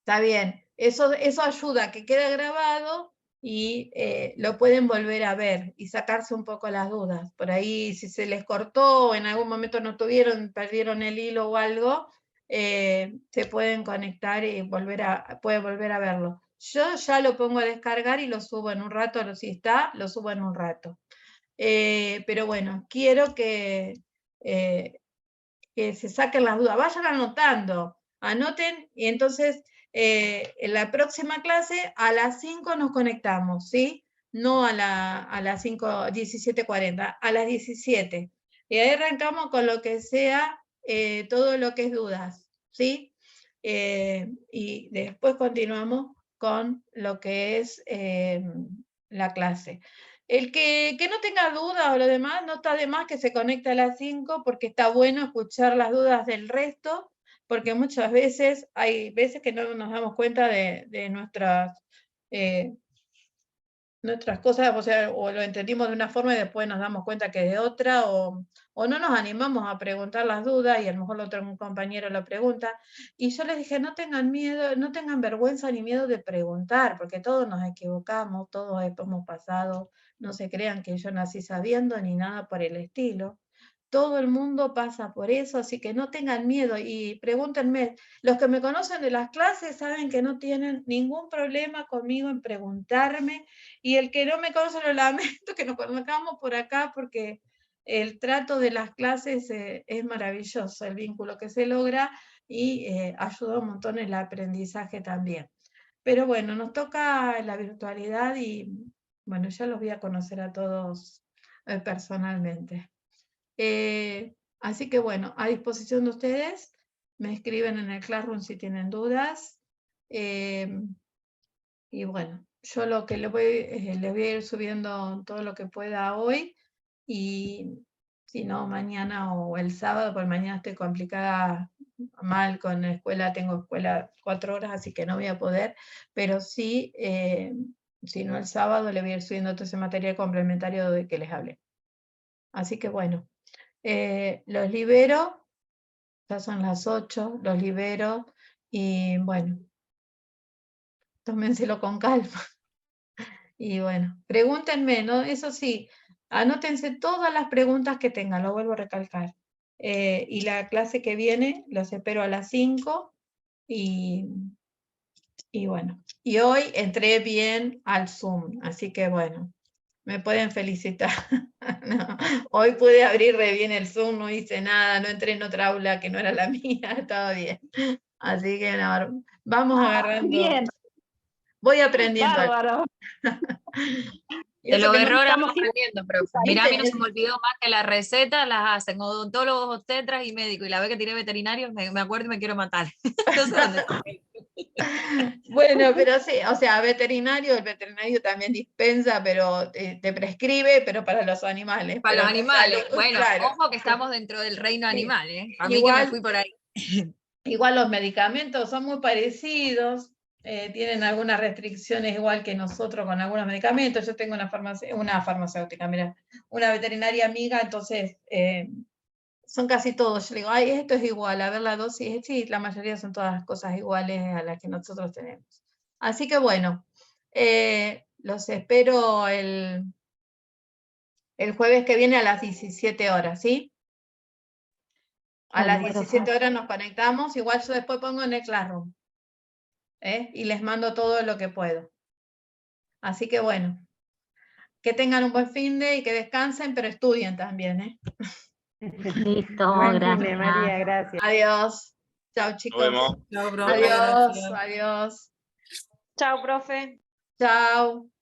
Está bien, eso ayuda a que quede grabado y lo pueden volver a ver y sacarse un poco las dudas. Por ahí, si se les cortó o en algún momento no perdieron el hilo o algo, se pueden conectar y pueden volver a verlo. Yo ya lo pongo a descargar y lo subo en un rato, si está, lo subo en un rato. Pero bueno, quiero que que se saquen las dudas, vayan anotando, anoten, y entonces en la próxima clase a las 5 nos conectamos, ¿sí? No a las 5, 17:40, a las 17. Y ahí arrancamos con lo que sea, todo lo que es dudas, ¿sí? Y después continuamos con lo que es la clase. El que no tenga dudas o lo demás, no está de más que se conecte a las 5, porque está bueno escuchar las dudas del resto, porque muchas veces, hay veces que no nos damos cuenta de nuestras cosas, o sea, o lo entendimos de una forma y después nos damos cuenta que de otra, o no nos animamos a preguntar las dudas y a lo mejor un compañero lo pregunta. Y yo les dije, no tengan miedo, no tengan vergüenza ni miedo de preguntar, porque todos nos equivocamos, todos hemos pasado, no se crean que yo nací sabiendo ni nada por el estilo. Todo el mundo pasa por eso, así que no tengan miedo y pregúntenme. Los que me conocen de las clases saben que no tienen ningún problema conmigo en preguntarme, y el que no me conoce lo lamento, que nos conozcamos por acá, porque el trato de las clases es maravilloso, el vínculo que se logra, y ayuda un montón en el aprendizaje también. Pero bueno, nos toca la virtualidad y bueno, ya los voy a conocer a todos personalmente. Así que bueno, a disposición de ustedes, me escriben en el Classroom si tienen dudas. Y bueno, yo lo que les voy a ir subiendo todo lo que pueda hoy, y si no, mañana o el sábado, porque mañana estoy complicada mal con la escuela, tengo escuela 4 horas, así que no voy a poder, pero sí, si no, el sábado le voy a ir subiendo todo ese material complementario de que les hablé. Así que bueno. Los libero, ya son las 8, los libero, y bueno, tómenselo con calma. Y bueno, pregúntenme, ¿no? Eso sí, anótense todas las preguntas que tengan, lo vuelvo a recalcar. Y la clase que viene, los espero a las 5, y bueno, y hoy entré bien al Zoom, así que bueno, me pueden felicitar. No, hoy pude abrir re bien el Zoom, no hice nada, no entré en otra aula que no era la mía, estaba bien. Así que no, vamos agarrando. Bien. Voy aprendiendo. Bárbaro. De los errores vamos aprendiendo, profe. Mirá, a mí no se me olvidó más que las recetas las hacen odontólogos, obstetras y médicos, y la vez que tiré veterinario me acuerdo y me quiero matar. Entonces, ¿dónde está? Bueno, pero sí, o sea, el veterinario también dispensa, pero te prescribe, pero para los animales. Para los animales. Salud, bueno, claro. ojo que estamos dentro del reino animal, ¿eh? A mí Igual, que me fui por ahí. Igual los medicamentos son muy parecidos, tienen algunas restricciones igual que nosotros con algunos medicamentos. Yo tengo una farmacéutica, mira, una veterinaria amiga, entonces son casi todos. Yo le digo, ay, esto es igual, a ver la dosis. Sí, la mayoría son todas cosas iguales a las que nosotros tenemos. Así que bueno, los espero el jueves que viene a las 17 horas, ¿sí? A las 17 horas nos conectamos, igual yo después pongo en el Classroom, y les mando todo lo que puedo. Así que bueno, que tengan un buen fin de y que descansen, pero estudien también, Listo, Buen gracias. fin de, María, gracias. Adiós. Chao, chicos. Nos vemos. Chao, profe, Adiós, gracias. adiós. Chao, profe. Chao.